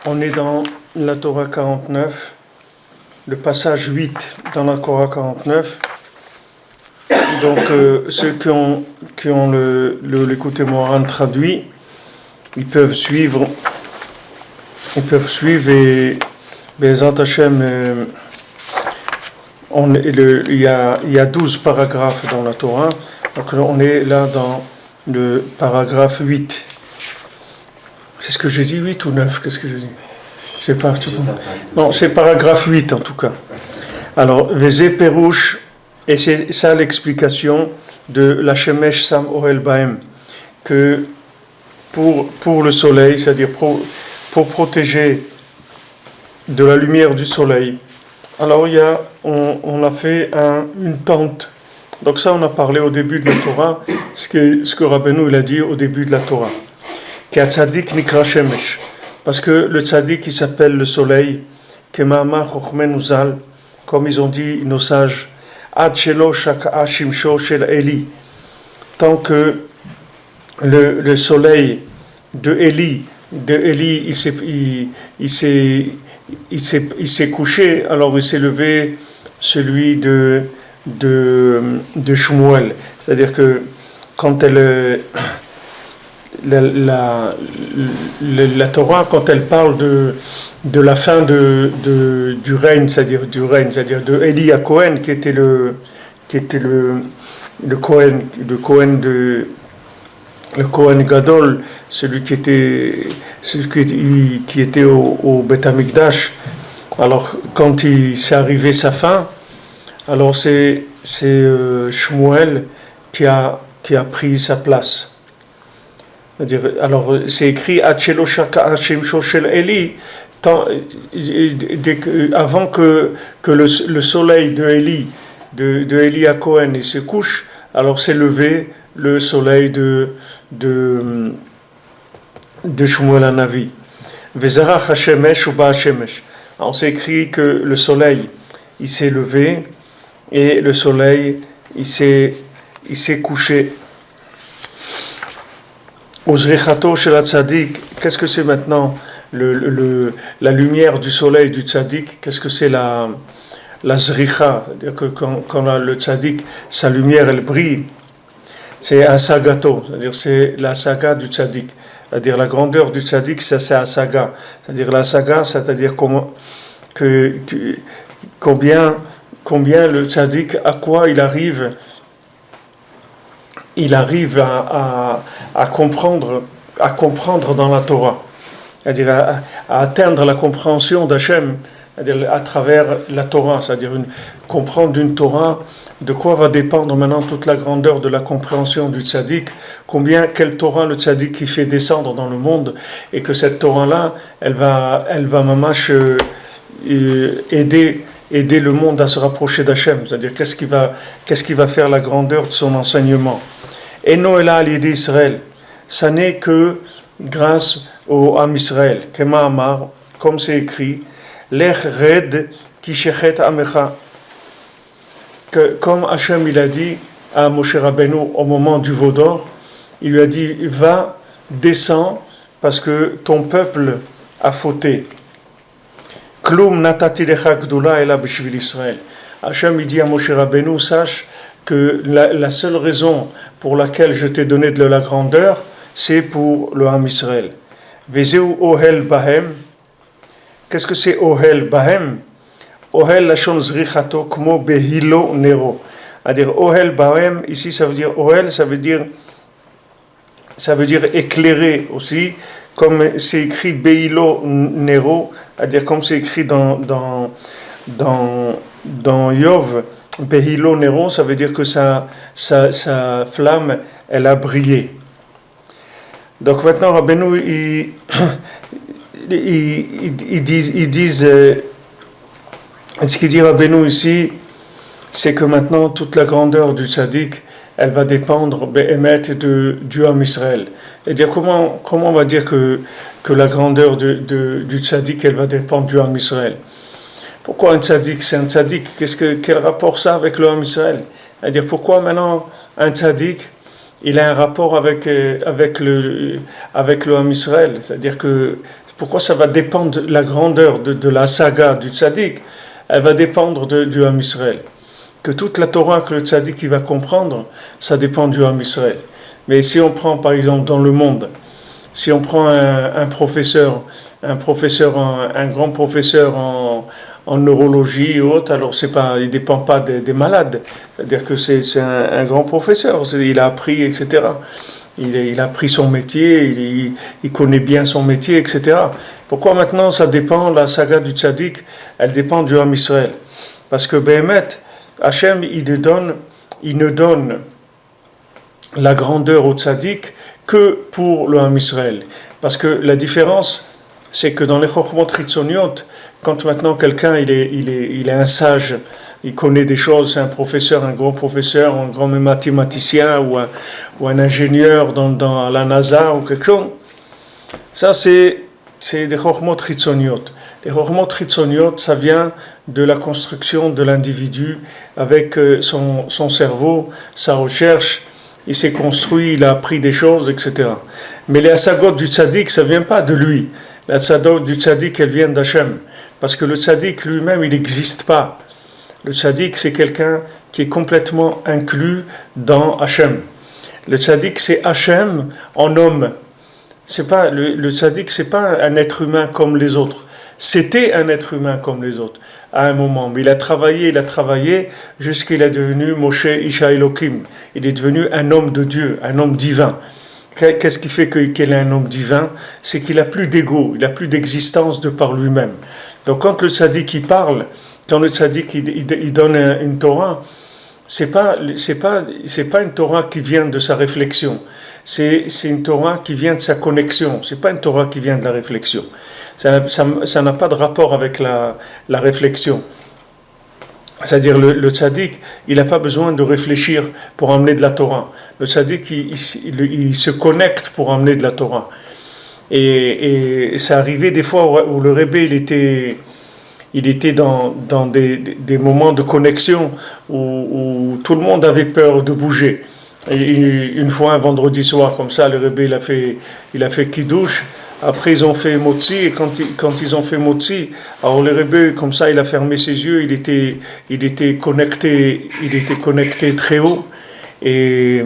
On est dans la Torah 49, le passage 8 dans la Torah 49. Donc ceux qui ont l'écouté Moran traduit, ils peuvent suivre et Be'ezrat Hashem, il y a 12 paragraphes dans la Torah, donc on est là dans le paragraphe 8. C'est ce que j'ai dit, 8 ou 9? Qu'est-ce que je dis? C'est pas tout. Non, c'est paragraphe 8 en tout cas. Alors, Vezé Perouche, et c'est ça l'explication de la Shemesh Sam Ohel Bahem, que pour le soleil, c'est-à-dire pour protéger de la lumière du soleil, alors on a fait une tente. Donc ça, on a parlé au début de la Torah, ce que Rabbeinu il a dit au début de la Torah. Parce que le tzaddik il s'appelle le soleil, comme ils ont dit nos sages, tant que le soleil de Élie il s'est couché, alors il s'est levé celui de Shmuel. C'est-à-dire que quand la Torah, quand elle parle de la fin du règne, c'est-à-dire de Élie à Cohen, qui était le Cohen Gadol, celui qui était au Beth Amikdash. Alors quand il s'est arrivé sa fin, alors c'est Shmuel qui a pris sa place. Alors c'est écrit avant que le soleil de Élie à Cohen il se couche, alors s'est levé le soleil de Shmuel Hanavi. On s'est écrit que le soleil il s'est levé et le soleil il s'est couché. Ozrichato chez la tzaddik, qu'est-ce que c'est maintenant la lumière du soleil du tzaddik? Qu'est-ce que c'est la zricha? C'est-à-dire que quand le tzaddik, sa lumière elle brille, c'est asagato, c'est-à-dire c'est la saga du tzaddik. C'est-à-dire la grandeur du tzaddik, c'est la saga. C'est-à-dire la saga, c'est-à-dire combien le tzaddik, à quoi il arrive à comprendre dans la Torah, c'est-à-dire à atteindre la compréhension d'Hachem, c'est-à-dire à travers la Torah, c'est-à-dire comprendre une Torah, de quoi va dépendre maintenant toute la grandeur de la compréhension du tzaddik, quelle Torah le tzaddik qui fait descendre dans le monde, et que cette Torah-là, elle va mamash aider le monde à se rapprocher d'Hachem, c'est-à-dire qu'est-ce qui va faire la grandeur de son enseignement. Et Noëlla à l'idée d'Israël, ça n'est que grâce au Am Israël, Kema Amar, comme c'est écrit, Lech Red Kishechet Amecha, que comme Hachem il a dit à Moshe Rabbeinu au moment du veau d'or, il lui a dit va, descends, parce que ton peuple a fauté. Klum natati lecha gdula ela b'shvil Israël. Hachem il dit à Moshe Rabbeinu, sache que la seule raison pour laquelle je t'ai donné de la grandeur, c'est pour le Ham Israël. Vezeu ohel bahem. Qu'est-ce que c'est ohel bahem? Ohel lashon zrichato kmo behilo nero. C'est-à-dire ohel bahem, ici ça veut dire ohel, ça veut dire éclairé aussi, comme c'est écrit behilo nero, c'est-à-dire comme c'est écrit dans Yov. Behilo Nero, ça veut dire que sa flamme, elle a brillé. Donc maintenant, Rabbeinu, ils disent, ce qu'il dit Rabbeinu ici, c'est que maintenant toute la grandeur du tzaddik, elle va dépendre Béhémet de Dieu en Israël. Et dire comment on va dire que la grandeur du tzaddik, elle va dépendre du Ham Israël. Pourquoi un tzaddik, c'est un tzaddik? Quel rapport ça avec le Ham Israël? C'est-à-dire pourquoi maintenant un tzaddik, il a un rapport avec le Ham Israël? C'est-à-dire que pourquoi ça va dépendre de la grandeur de la saga du tzaddik? Elle va dépendre du Ham Israël. Que toute la Torah que le tzaddik il va comprendre, ça dépend du Ham Israël. Mais si on prend par exemple dans le monde, si on prend un professeur, un grand professeur en neurologie ou autre, alors il ne dépend pas des malades. C'est-à-dire que c'est un grand professeur, il a appris, etc. Il a appris son métier, il connaît bien son métier, etc. Pourquoi maintenant ça dépend, la saga du tzaddik, elle dépend du Ham Israël? Parce que Béhémet, Hachem, il ne donne la grandeur au tzaddik que pour le Ham Israël. Parce que la différence, c'est que dans les Chokhmot Chitzoniot, quand maintenant quelqu'un il est un sage, il connaît des choses, c'est un professeur, un grand mathématicien ou un ingénieur dans la NASA ou quelque chose, ça c'est des Chokhmot Chitzoniot. Les Chokhmot Chitzoniot, ça vient de la construction de l'individu avec son cerveau, sa recherche. Il s'est construit, il a appris des choses, etc. Mais les Hasagot du tzaddik, ça ne vient pas de lui. Les Hasagot du tzaddik, elles viennent d'Hachem. Parce que le tzaddik lui-même, il n'existe pas. Le tzaddik, c'est quelqu'un qui est complètement inclus dans Hachem. Le tzaddik, c'est Hachem en homme. Le tzaddik, ce n'est pas un être humain comme les autres. C'était un être humain comme les autres à un moment, mais il a travaillé jusqu'à qu'il est devenu Moshe Isha Elokim. Il est devenu un homme de Dieu, un homme divin. Qu'est-ce qui fait qu'il est un homme divin? C'est qu'il n'a plus d'ego, il n'a plus d'existence de par lui-même. Donc quand le tzaddik il parle, quand le tzaddik il donne une Torah, c'est pas une Torah qui vient de sa réflexion. C'est une Torah qui vient de sa connexion. C'est pas une Torah qui vient de la réflexion. Ça n'a pas de rapport avec la réflexion. C'est-à-dire le tzaddik, il n'a pas besoin de réfléchir pour amener de la Torah. Le tzaddik, il se connecte pour amener de la Torah. Et ça arrivait des fois où le Rebbe, il était dans des moments de connexion où tout le monde avait peur de bouger. Et une fois, un vendredi soir, comme ça, le Rebbe, il a fait Kiddush. Après, ils ont fait Motzi, et quand ils ont fait Motzi, alors le Rebbe, comme ça, il a fermé ses yeux, il était connecté très haut. Et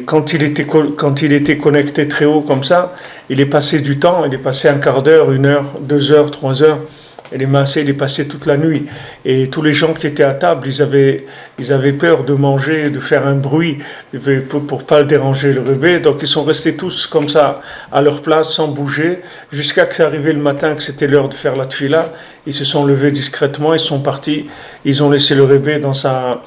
quand il était connecté très haut comme ça, il est passé du temps, il est passé un quart d'heure, 1 heure, 2 heures, 3 heures. Il est passé toute la nuit. Et tous les gens qui étaient à table, ils avaient peur de manger, de faire un bruit pour pas le déranger le Rebbe. Donc ils sont restés tous comme ça à leur place, sans bouger, jusqu'à que c'est arrivé le matin, que c'était l'heure de faire la tfila. Ils se sont levés discrètement, ils sont partis. Ils ont laissé le Rebbe dans sa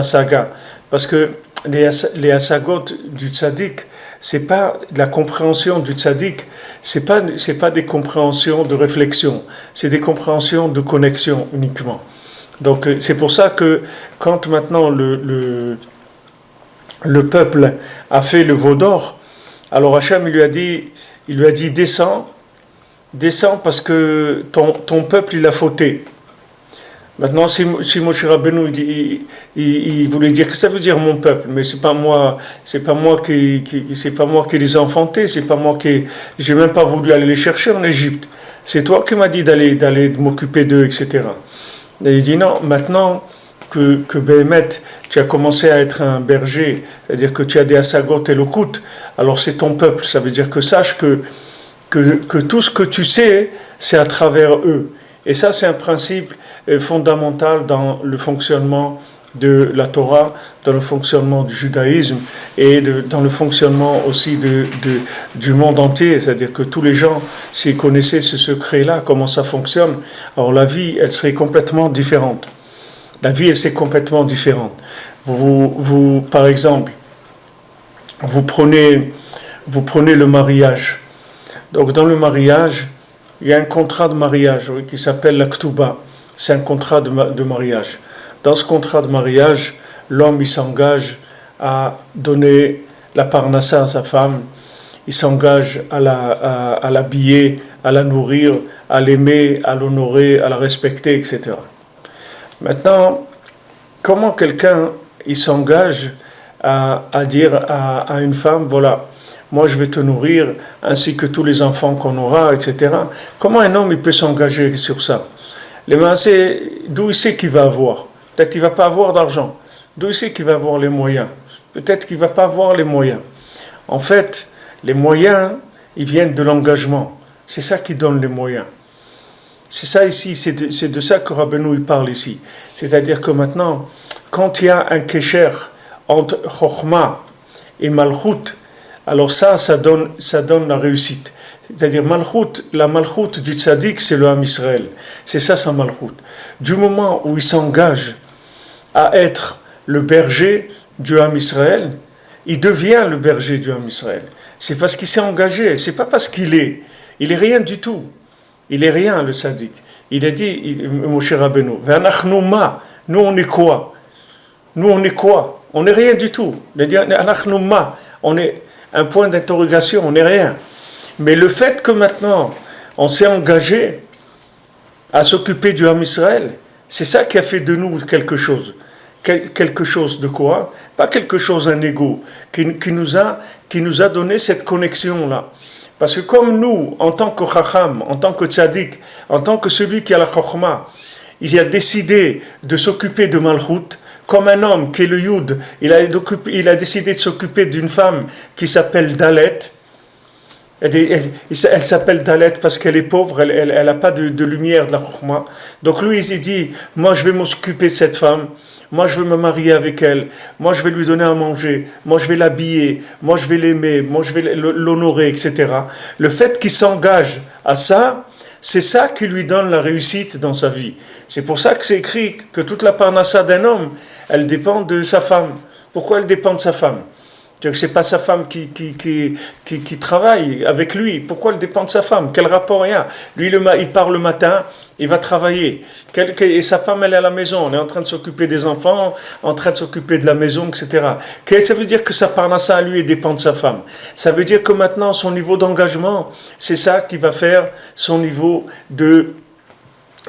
saga. Parce que les hasagot du tzaddik, c'est pas la compréhension du tzaddik, c'est pas des compréhensions de réflexion, c'est des compréhensions de connexion uniquement. Donc c'est pour ça que quand maintenant le peuple a fait le veau d'or, alors Hachem il lui a dit descends parce que ton peuple il a fauté. Maintenant, si Moshe Rabbeinu il voulait dire que ça veut dire mon peuple, mais c'est pas moi qui les ai enfantés, c'est pas moi j'ai même pas voulu aller les chercher en Égypte. C'est toi qui m'as dit d'aller m'occuper d'eux, etc. Et il dit non, maintenant que Béhémet, tu as commencé à être un berger, c'est-à-dire que tu as des hasagot et l'okut, alors c'est ton peuple. Ça veut dire que sache que tout ce que tu sais, c'est à travers eux. Et ça, c'est un principe fondamental dans le fonctionnement de la Torah, dans le fonctionnement du judaïsme et dans le fonctionnement aussi du monde entier. C'est-à-dire que tous les gens, s'ils connaissaient ce secret-là, comment ça fonctionne, alors la vie, elle serait complètement différente. La vie, elle serait complètement différente. Par exemple, vous prenez le mariage. Donc dans le mariage, il y a un contrat de mariage qui s'appelle la Ktuba. C'est un contrat de mariage. Dans ce contrat de mariage, l'homme il s'engage à donner la parnassa à sa femme, il s'engage à l'habiller, à la nourrir, à l'aimer, à l'honorer, à la respecter, etc. Maintenant, comment quelqu'un il s'engage à dire à une femme, voilà, moi je vais te nourrir, ainsi que tous les enfants qu'on aura, etc. Comment un homme il peut s'engager sur ça? Les massés, d'où il sait qu'il va avoir? Peut-être qu'il ne va pas avoir d'argent. D'où il sait qu'il va avoir les moyens? Peut-être qu'il ne va pas avoir les moyens. En fait, les moyens, ils viennent de l'engagement. C'est ça qui donne les moyens. C'est ça ici, c'est de ça que Rabbeinu il parle ici. C'est-à-dire que maintenant, quand il y a un kécher entre Chokhmah et Malchut, alors ça donne la réussite. C'est-à-dire la Malchut du tzaddik, c'est le Ham Israël. C'est ça sa Malchut. Du moment où il s'engage à être le berger du Ham Israël, il devient le berger du Ham Israël. C'est parce qu'il s'est engagé, c'est pas parce qu'il est. Il est rien du tout. Il est rien, le tzaddik. Il a dit, Moshe Rabbeinu, nous on est quoi? Nous on est quoi? On n'est rien du tout. Il a dit, on est un point d'interrogation, on n'est rien. Mais le fait que maintenant on s'est engagé à s'occuper du Ham Israël, c'est ça qui a fait de nous quelque chose. Quelque chose de quoi? Pas quelque chose, un ego, qui nous a donné cette connexion-là. Parce que comme nous, en tant que Chacham, en tant que Tzaddik, en tant que celui qui a la Chokhmah, il a décidé de s'occuper de Malchut, comme un homme qui est le Yud, il a décidé de s'occuper d'une femme qui s'appelle Dalet. Elle s'appelle Dalet parce qu'elle est pauvre, elle n'a pas de lumière de la Chokhmah. Donc lui, il s'est dit, moi je vais m'occuper de cette femme, moi je vais me marier avec elle, moi je vais lui donner à manger, moi je vais l'habiller, moi je vais l'aimer, moi je vais l'honorer, etc. Le fait qu'il s'engage à ça, c'est ça qui lui donne la réussite dans sa vie. C'est pour ça que c'est écrit que toute la parnassa d'un homme, elle dépend de sa femme. Pourquoi elle dépend de sa femme? C'est-à-dire que ce n'est pas sa femme qui travaille avec lui. Pourquoi elle dépend de sa femme? Quel rapport il y a? Lui, il part le matin, il va travailler. Et sa femme, elle est à la maison. On est en train de s'occuper des enfants, en train de s'occuper de la maison, etc. Ça veut dire que sa parnassa à lui dépend de sa femme. Ça veut dire que maintenant, son niveau d'engagement, c'est ça qui va faire son niveau de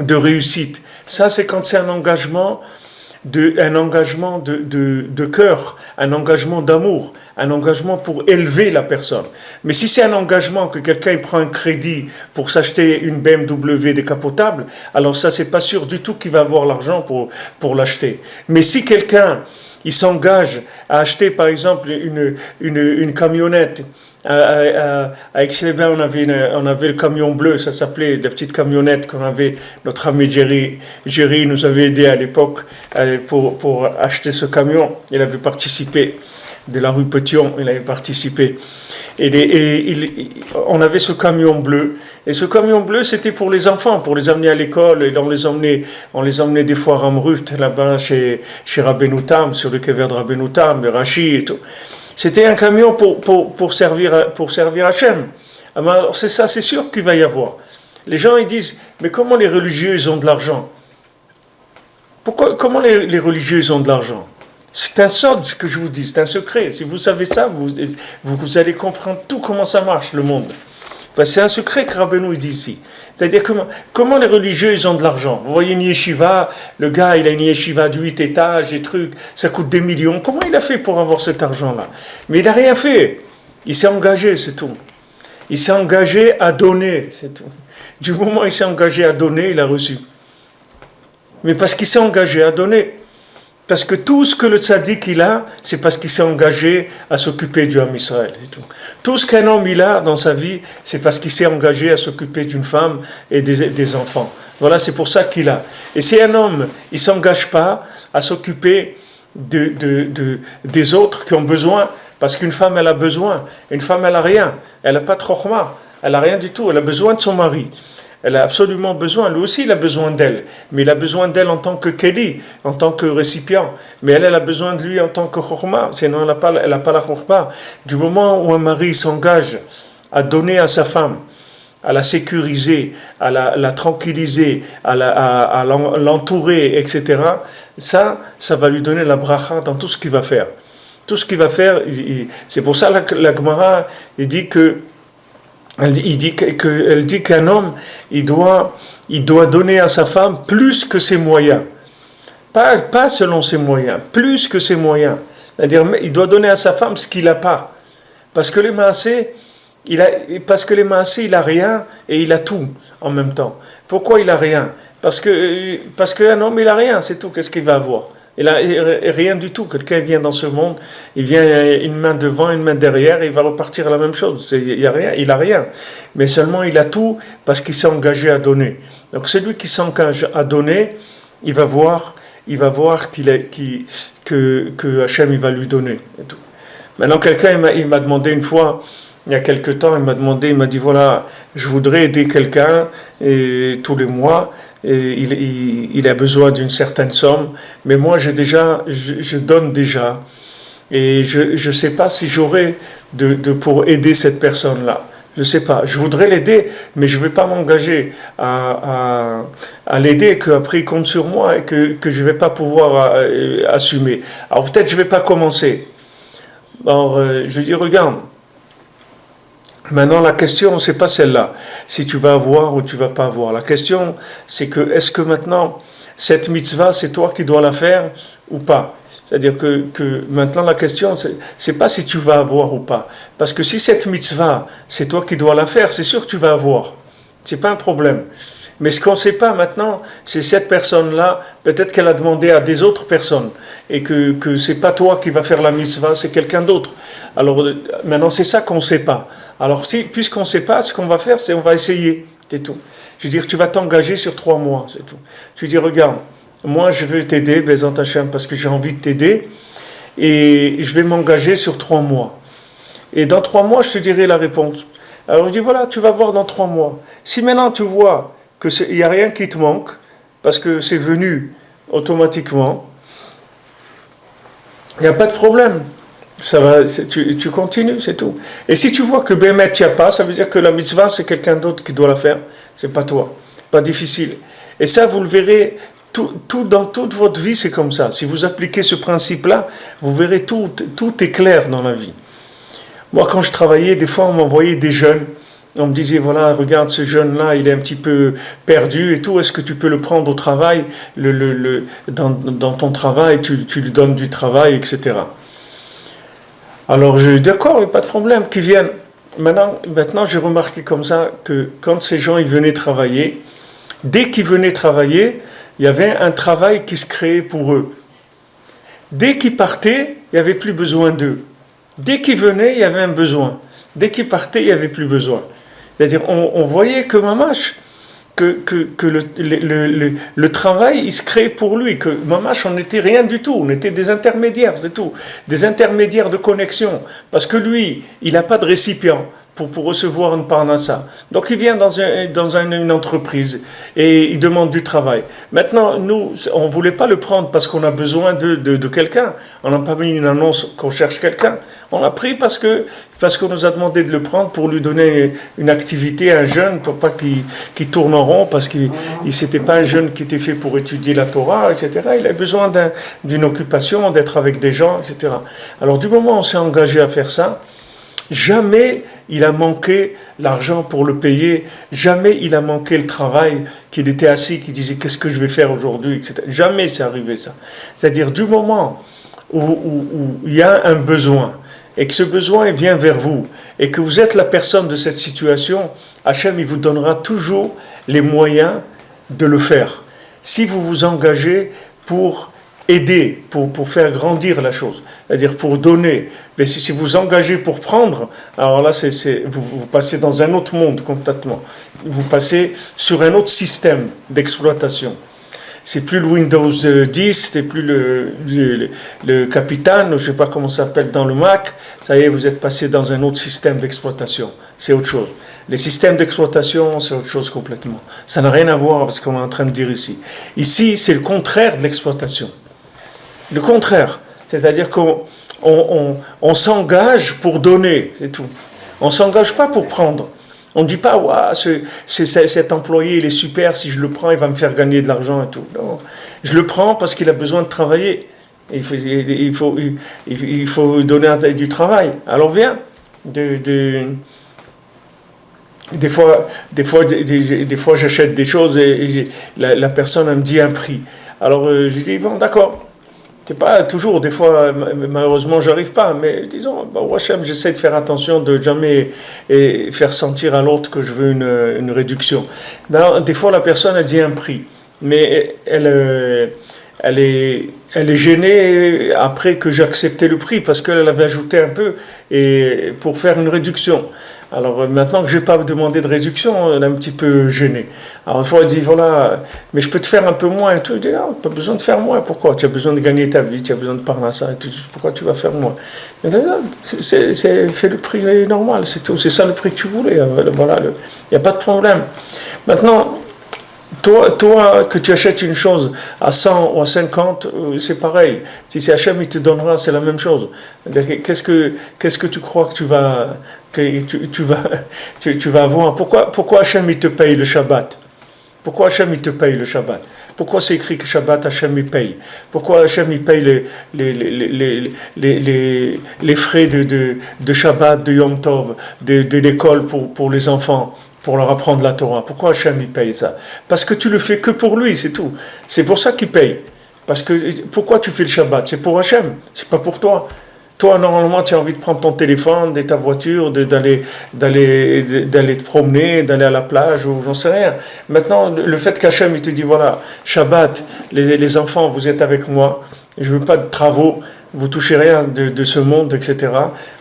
réussite. Ça, c'est quand c'est un engagement de cœur, un engagement d'amour, un engagement pour élever la personne. Mais si c'est un engagement que quelqu'un prend un crédit pour s'acheter une BMW décapotable, alors ça, c'est pas sûr du tout qu'il va avoir l'argent pour l'acheter. Mais si quelqu'un il s'engage à acheter par exemple une camionnette, à Aix-les-Bains, on avait le camion bleu, ça s'appelait la petite camionnette qu'on avait, notre ami Jerry nous avait aidé à l'époque pour acheter ce camion. Il avait participé, de la rue Petion, il avait participé. On avait ce camion bleu, et ce camion bleu c'était pour les enfants, pour les amener à l'école, et on les emmenait des fois à Ramrut, là-bas chez Rabbeinu Tam, sur le kever de Rabbeinu Tam, le Rachi et tout. C'était un camion pour servir Hachem. Alors c'est ça, c'est sûr qu'il va y avoir. Les gens ils disent, mais comment les religieux ils ont de l'argent? Comment les religieux ils ont de l'argent? C'est un sod ce que je vous dis, c'est un secret. Si vous savez ça, vous allez comprendre tout comment ça marche le monde. Parce que c'est un secret que Rabbeinu dit ici. C'est-à-dire comment les religieux ils ont de l'argent. Vous voyez une yeshiva, le gars il a une yeshiva de 8 étages et trucs, ça coûte des millions. Comment il a fait pour avoir cet argent-là? Mais il n'a rien fait. Il s'est engagé, c'est tout. Il s'est engagé à donner, c'est tout. Du moment où il s'est engagé à donner, il a reçu. Mais parce qu'il s'est engagé à donner. Parce que tout ce que le tzaddik il a, c'est parce qu'il s'est engagé à s'occuper du Ham Israël. Tout ce qu'un homme il a dans sa vie, c'est parce qu'il s'est engagé à s'occuper d'une femme et des enfants. Voilà, c'est pour ça qu'il a. Et si un homme, il ne s'engage pas à s'occuper des autres qui ont besoin, parce qu'une femme, elle a besoin. Une femme, elle n'a rien. Elle n'a pas de chokhmah. Elle n'a rien du tout. Elle a besoin de son mari. Elle a absolument besoin, lui aussi il a besoin d'elle, mais il a besoin d'elle en tant que Kéli, en tant que récipient, mais elle a besoin de lui en tant que Chokhmah, sinon elle n'a pas la Chokhmah. Du moment où un mari s'engage à donner à sa femme, à la sécuriser, à la tranquilliser, à l'entourer, etc., ça va lui donner la bracha dans tout ce qu'il va faire. Tout ce qu'il va faire, c'est pour ça que la Gemara dit qu'un homme, il doit donner à sa femme plus que ses moyens. Pas selon ses moyens, plus que ses moyens. C'est-à-dire, il doit donner à sa femme ce qu'il n'a pas. Parce que les maasés, il a rien et il a tout en même temps. Pourquoi il a rien? Parce qu'un homme, il a rien, c'est tout. Qu'est-ce qu'il va avoir? Il a rien du tout. Quelqu'un vient dans ce monde, il vient une main devant, une main derrière, et il va repartir à la même chose. Il a rien. Mais seulement il a tout parce qu'il s'est engagé à donner. Donc celui qui s'engage à donner, il va voir que Hachem il va lui donner. Et tout. Maintenant, quelqu'un il m'a demandé une fois, il y a quelque temps, il m'a dit voilà, je voudrais aider quelqu'un et tous les mois, et il a besoin d'une certaine somme, mais moi je donne déjà, et je ne sais pas si j'aurai pour aider cette personne-là. Je ne sais pas, je voudrais l'aider, mais je ne vais pas m'engager à l'aider, qu'après il compte sur moi et que je ne vais pas pouvoir assumer. Alors peut-être je ne vais pas commencer. Alors je lui dis, regarde, maintenant la question, c'est pas celle-là, si tu vas avoir ou tu ne vas pas avoir. La question, c'est que, est-ce que maintenant, cette mitzvah, c'est toi qui dois la faire ou pas? C'est-à-dire que maintenant la question, c'est pas si tu vas avoir ou pas. Parce que si cette mitzvah, c'est toi qui dois la faire, c'est sûr que tu vas avoir. C'est pas un problème. Mais ce qu'on ne sait pas maintenant, c'est cette personne-là, peut-être qu'elle a demandé à des autres personnes, et que c'est pas toi qui vas faire la mitzvah, c'est quelqu'un d'autre. Alors maintenant, c'est ça qu'on ne sait pas. Alors puisqu'on ne sait pas, ce qu'on va faire, c'est on va essayer, c'est tout. Je veux dire, tu vas t'engager sur 3 mois, c'est tout. Tu dis, regarde, moi je veux t'aider, Bezant Hachem, parce que j'ai envie de t'aider, et je vais m'engager sur 3 mois. Et dans 3 mois, je te dirai la réponse. Alors je dis, voilà, tu vas voir dans 3 mois. Si maintenant tu vois qu'il n'y a rien qui te manque, parce que c'est venu automatiquement, il n'y a pas de problème. Ça va, tu continues, c'est tout. Et si tu vois que Bémet, tu n'y a pas, ça veut dire que la mitzvah, c'est quelqu'un d'autre qui doit la faire, c'est pas toi. Pas difficile. Et ça, vous le verrez, dans toute votre vie, c'est comme ça. Si vous appliquez ce principe-là, vous verrez tout est clair dans la vie. Moi, quand je travaillais, des fois, on m'envoyait des jeunes. On me disait, voilà, regarde, ce jeune-là, il est un petit peu perdu et tout. Est-ce que tu peux le prendre au travail, dans ton travail, tu lui donnes du travail, etc. Alors, je dis, d'accord, pas de problème, qu'ils viennent. Maintenant, j'ai remarqué comme ça que quand ces gens ils venaient travailler, dès qu'ils venaient travailler, il y avait un travail qui se créait pour eux. Dès qu'ils partaient, il n'y avait plus besoin d'eux. Dès qu'ils venaient, il y avait un besoin. Dès qu'ils partaient, il n'y avait plus besoin. C'est-à-dire, on voyait que Mamash, que le travail, il se créait pour lui, que Mamash, on n'était rien du tout, on était des intermédiaires, c'est tout. Des intermédiaires de connexion. Parce que lui, il n'a pas de récipient pour recevoir une parnassa. Donc il vient dans une entreprise et il demande du travail. Maintenant, nous, on ne voulait pas le prendre parce qu'on a besoin de quelqu'un. On n'a pas mis une annonce qu'on cherche quelqu'un. On l'a pris parce qu'on nous a demandé de le prendre pour lui donner une activité à un jeune, pour pas qu'il tourne en rond, parce qu'il c'était pas un jeune qui était fait pour étudier la Torah, etc. Il a besoin d'une occupation, d'être avec des gens, etc. Alors du moment où on s'est engagé à faire ça, jamais il a manqué l'argent pour le payer, jamais il a manqué le travail, qu'il était assis, qu'il disait qu'est-ce que je vais faire aujourd'hui, etc. Jamais c'est arrivé ça. C'est-à-dire du moment où il y a un besoin, et que ce besoin vient vers vous, et que vous êtes la personne de cette situation, Hachem il vous donnera toujours les moyens de le faire. Si vous vous engagez pour aider, pour faire grandir la chose, c'est-à-dire pour donner. Mais si vous vous engagez pour prendre, alors là, vous passez dans un autre monde complètement. Vous passez sur un autre système d'exploitation. C'est plus le Windows 10, c'est plus le Capitaine, je ne sais pas comment ça s'appelle dans le Mac. Ça y est, vous êtes passé dans un autre système d'exploitation. C'est autre chose. Les systèmes d'exploitation, c'est autre chose complètement. Ça n'a rien à voir avec ce qu'on est en train de dire ici. Ici, c'est le contraire de l'exploitation. Le contraire, c'est-à-dire qu'on s'engage pour donner, c'est tout. On ne s'engage pas pour prendre. On ne dit pas, ouais, cet employé, il est super, si je le prends, il va me faire gagner de l'argent et tout. Non. Je le prends parce qu'il a besoin de travailler. Il faut donner du travail. Alors viens. Des fois, j'achète des choses et la personne elle me dit un prix. Alors je dis, bon, d'accord. C'est pas toujours, des fois, malheureusement, j'arrive pas, mais disons, Hachem, j'essaie de faire attention de jamais faire sentir à l'autre que je veux une réduction. Ben, des fois, la personne, elle dit un prix, mais elle est gênée après que j'ai accepté le prix parce qu'elle avait ajouté un peu et pour faire une réduction. Alors maintenant que je n'ai pas demandé de réduction, elle est un petit peu gênée. Alors une fois elle dit voilà, mais je peux te faire un peu moins et tout. Je dis non, pas besoin de faire moins. Pourquoi? Tu as besoin de gagner ta vie, tu as besoin de parler à ça et tout. Pourquoi tu vas faire moins? Fais le prix normal, c'est tout. C'est ça le prix que tu voulais. Voilà, il n'y a pas de problème. Maintenant, toi, que tu achètes une chose à 100 ou à 50, c'est pareil. Si c'est Hachem, il te donnera, c'est la même chose. Qu'est-ce que tu crois que tu vas avoir? Pourquoi Hachem, il te paye le Shabbat? Pourquoi Hachem, il te paye le Shabbat? Pourquoi c'est écrit que Shabbat, Hachem, il paye? Pourquoi Hachem, il paye les frais de Shabbat, de Yom Tov, de l'école pour les enfants? Pour leur apprendre la Torah. Pourquoi Hachem il paye ça? Parce que tu le fais que pour lui, c'est tout. C'est pour ça qu'il paye. Parce que pourquoi tu fais le Shabbat? C'est pour Hachem, c'est pas pour toi. Toi, normalement, tu as envie de prendre ton téléphone, de ta voiture, d'aller te promener, d'aller à la plage, ou j'en sais rien. Maintenant, le fait qu'Hachem il te dit, voilà, Shabbat, les enfants, vous êtes avec moi, je veux pas de travaux, vous touchez rien de ce monde, etc.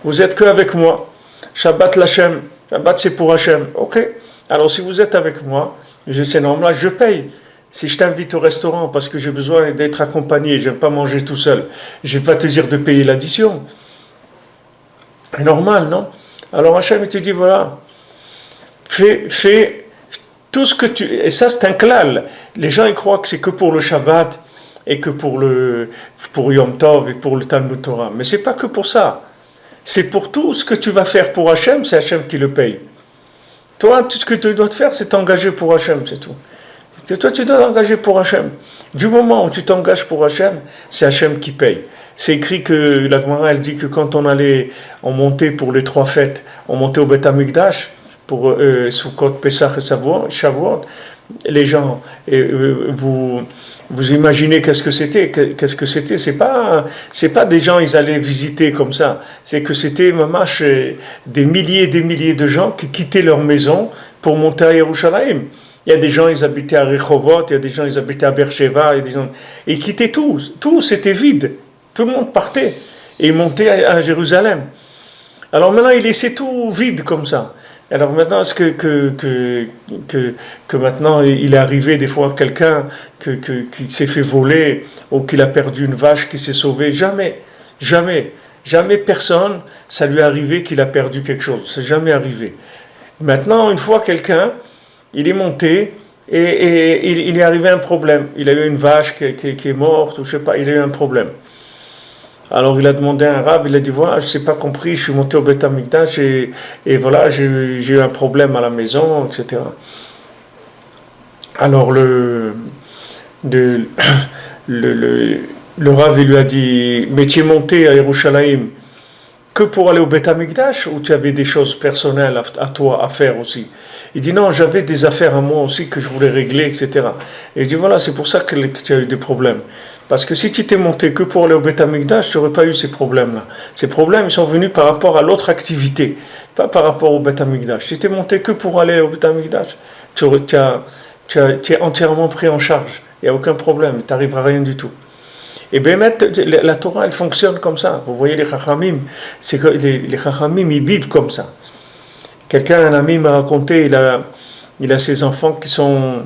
Vous êtes que avec moi. Shabbat l'Hachem. Shabbat, c'est pour Hachem. Ok. Alors, si vous êtes avec moi, c'est normal, je paye. Si je t'invite au restaurant parce que j'ai besoin d'être accompagné, je n'aime pas manger tout seul, je ne vais pas te dire de payer l'addition. C'est normal, non? Alors, Hachem, il te dit, voilà, fais tout ce que tu... Et ça, c'est un klal. Les gens, ils croient que c'est que pour le Shabbat et que pour Yom Tov et pour le Talmud Torah. Mais ce n'est pas que pour ça. C'est pour tout ce que tu vas faire pour Hachem, c'est Hachem qui le paye. Toi, tout ce que tu dois te faire, c'est t'engager pour Hachem, c'est tout. Toi, tu dois t'engager pour Hachem. Du moment où tu t'engages pour Hachem, c'est Hachem qui paye. C'est écrit que la Gemara, elle dit que quand on montait pour les 3 fêtes, on montait au Beth Amikdash, pour Sukkot, Pesach et Shavuot, les gens, vous imaginez qu'est-ce que c'était? C'est pas des gens, ils allaient visiter comme ça. C'est que c'était mamash des milliers de gens qui quittaient leur maison pour monter à Yerushalayim. Il y a des gens, ils habitaient à Rehovot, il y a des gens, ils habitaient à Beersheba, ils quittaient tout. Tout, c'était vide. Tout le monde partait et ils montaient à Jérusalem. Alors maintenant, ils laissaient tout vide comme ça. Alors maintenant, est-ce que maintenant il est arrivé des fois quelqu'un qui s'est fait voler ou qu'il a perdu une vache qui s'est sauvée? Jamais personne, ça lui est arrivé qu'il a perdu quelque chose. C'est jamais arrivé. Maintenant, une fois quelqu'un, il est monté et il est arrivé un problème. Il a eu une vache qui est morte ou je sais pas, il a eu un problème. Alors il a demandé à un rab, il a dit voilà, je ne sais pas compris, je suis monté au Beth Amikdash et voilà, j'ai eu un problème à la maison, etc. Alors le rab, il lui a dit mais tu es monté à Yerushalayim que pour aller au Beth Amikdash ou tu avais des choses personnelles à toi à faire aussi? Il dit non, j'avais des affaires à moi aussi que je voulais régler, etc. Et il dit voilà, c'est pour ça que tu as eu des problèmes. Parce que si tu t'es monté que pour aller au Beth Amikdash, tu n'aurais pas eu ces problèmes-là. Ces problèmes, ils sont venus par rapport à l'autre activité, pas par rapport au Beth Amikdash. Si tu t'es monté que pour aller au Beth Amikdash, tu es entièrement pris en charge. Il n'y a aucun problème, il ne t'arrivera rien du tout. Et bien, la Torah, elle fonctionne comme ça. Vous voyez les Chachamim, c'est que les Chachamim, ils vivent comme ça. Un ami m'a raconté, il a ses enfants qui sont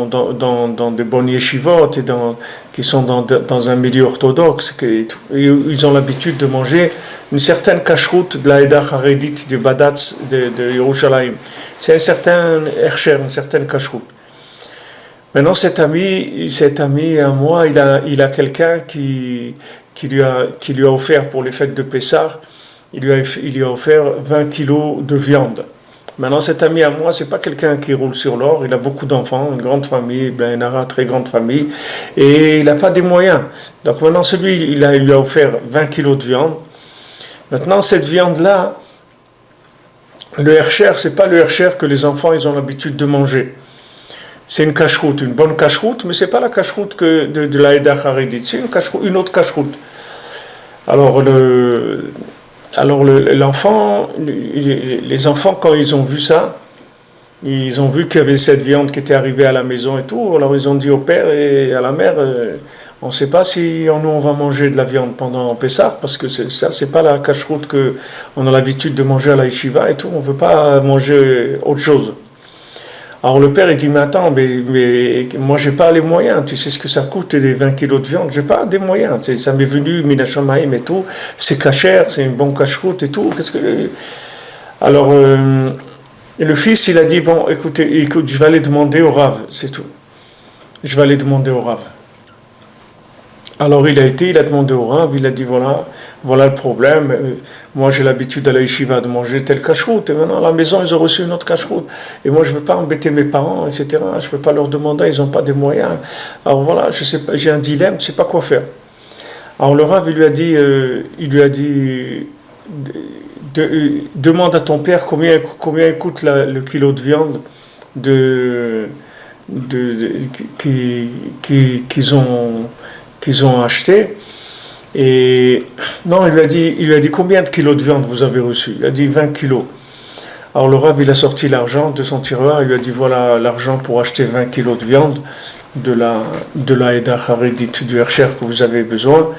dans de bonnes yeshivot et qui sont dans un milieu orthodoxe. Ils ont l'habitude de manger une certaine cacheroute de la Eda Haredit du Badatz de Yerushalayim. C'est un certain Hercher, une certaine cacheroute. Maintenant, cet ami à moi, il a quelqu'un qui lui a offert pour les fêtes de Pessah, il lui a offert 20 kilos de viande. Maintenant, cet ami à moi, c'est pas quelqu'un qui roule sur l'or. Il a beaucoup d'enfants, une grande famille, ben, une très grande famille, et il n'a pas des moyens. Donc maintenant, celui, il lui a offert 20 kilos de viande. Maintenant, cette viande-là, le hercher, c'est pas le hercher que les enfants ils ont l'habitude de manger. C'est une cache-route, une bonne cache-route, mais c'est pas la cache-route que de la Eda Haredit. C'est une autre cache-route. Alors l'enfant, les enfants quand ils ont vu ça, ils ont vu qu'il y avait cette viande qui était arrivée à la maison et tout. Alors ils ont dit au père et à la mère, on ne sait pas si nous on va manger de la viande pendant Pessah, parce que ça c'est pas la cache-route que on a l'habitude de manger à la yeshiva et tout. On veut pas manger autre chose. Alors le père il dit mais attends, mais moi j'ai pas les moyens, tu sais ce que ça coûte les 20 kilos de viande, j'ai pas des moyens, ça m'est venu Minashamaim et tout, c'est cachère, c'est une bonne cache-route et tout, qu'est-ce que... Alors le fils il a dit bon écoute, je vais aller demander au Rav, c'est tout, je vais aller demander au Rav. Alors il a demandé au Rav, il a dit voilà le problème, moi j'ai l'habitude à la yeshiva de manger telle cache-route, et maintenant à la maison ils ont reçu une autre cache-route, et moi je ne veux pas embêter mes parents, etc., je ne peux pas leur demander, ils n'ont pas des moyens, alors voilà, je sais pas, j'ai un dilemme, je ne sais pas quoi faire. Alors le Rav il lui a dit demande à ton père combien coûte le kilo de viande qu'ils ont acheté. Et non, il lui a dit combien de kilos de viande vous avez reçu? Il a dit 20 kilos. Alors le Rav il a sorti l'argent de son tiroir, il lui a dit voilà l'argent pour acheter 20 kilos de viande de la Eda Haredit, du hercher que vous avez besoin,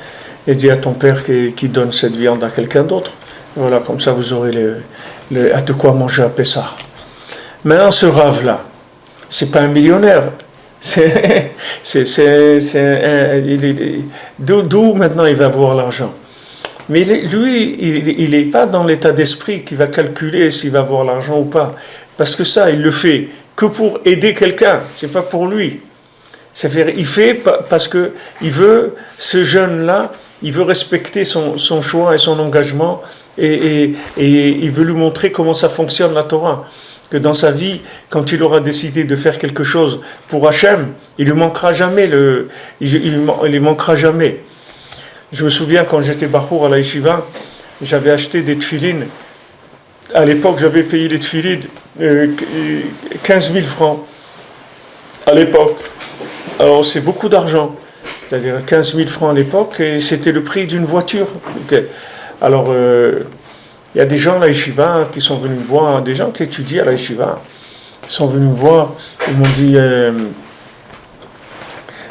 et dit à ton père qui donne cette viande à quelqu'un d'autre. Voilà, comme ça vous aurez de quoi manger à Pessah. Maintenant ce Rav là, c'est pas un millionnaire. D'où maintenant il va avoir l'argent. Mais lui, il n'est pas dans l'état d'esprit qui va calculer s'il va avoir l'argent ou pas. Parce que ça, il le fait que pour aider quelqu'un, c'est pas pour lui. C'est-à-dire, il fait parce que il veut, ce jeune-là, il veut respecter son choix et son engagement et il veut lui montrer comment ça fonctionne la Torah. Que dans sa vie, quand il aura décidé de faire quelque chose pour Hachem, il ne manquera jamais il manquera jamais. Je me souviens quand j'étais bachour à la yeshiva, j'avais acheté des tefilines. À l'époque, j'avais payé les tefilines 15 000 francs. À l'époque. Alors c'est beaucoup d'argent. C'est-à-dire 15 000 francs à l'époque, et c'était le prix d'une voiture. Okay. Alors, il y a des gens à la yeshiva qui sont venus me voir, des gens qui étudient à la yeshiva, sont venus me voir, ils m'ont dit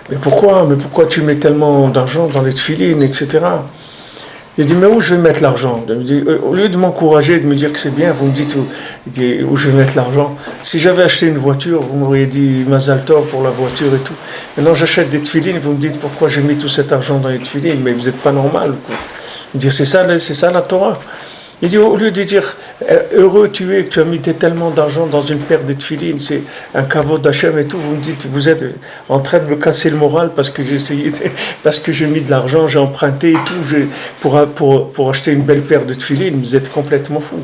mais pourquoi tu mets tellement d'argent dans les tefilines, etc. J'ai dit mais où je vais mettre l'argent? Il me dit, au lieu de m'encourager, de me dire que c'est bien, vous me dites où je vais mettre l'argent. Si j'avais acheté une voiture, vous m'auriez dit Mazal Tov pour la voiture et tout. Maintenant j'achète des tefilines, vous me dites pourquoi j'ai mis tout cet argent dans les tefilines, mais vous n'êtes pas normal. Quoi. Il me dit c'est ça la Torah. Il dit, au lieu de dire heureux tu es que tu as mis tellement d'argent dans une paire de tefilines, c'est un kavod d'Hachem et tout, vous me dites, vous êtes en train de me casser le moral parce que parce que j'ai mis de l'argent, j'ai emprunté et tout, pour acheter une belle paire de tefilines, vous êtes complètement fou.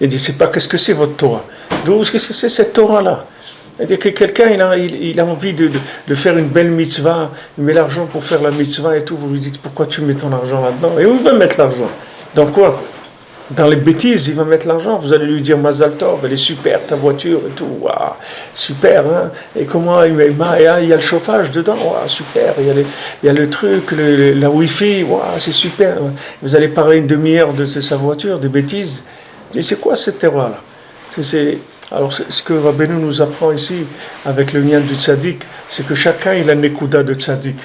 Il dit, c'est pas qu'est-ce que c'est votre Torah? D'où est-ce que c'est cette Torah-là? C'est-à-dire que quelqu'un il a envie de faire une belle mitzvah, il met l'argent pour faire la mitzvah et tout, vous lui dites, pourquoi tu mets ton argent là-dedans? Et où il va mettre l'argent? Dans quoi? Dans les bêtises, il va mettre l'argent. Vous allez lui dire Mazal Tov, elle est super ta voiture et tout. Wow, super, hein? Et comment il y a le chauffage dedans, wow, super. Il y a le truc, la Wi-Fi, wow, c'est super. Vous allez parler une demi-heure de sa voiture, des bêtises. Et c'est quoi cette terre-là? Alors, ce que Rabbeinu nous apprend ici, avec le lien du tzaddik, c'est que chacun il a une nekuda de tzaddik.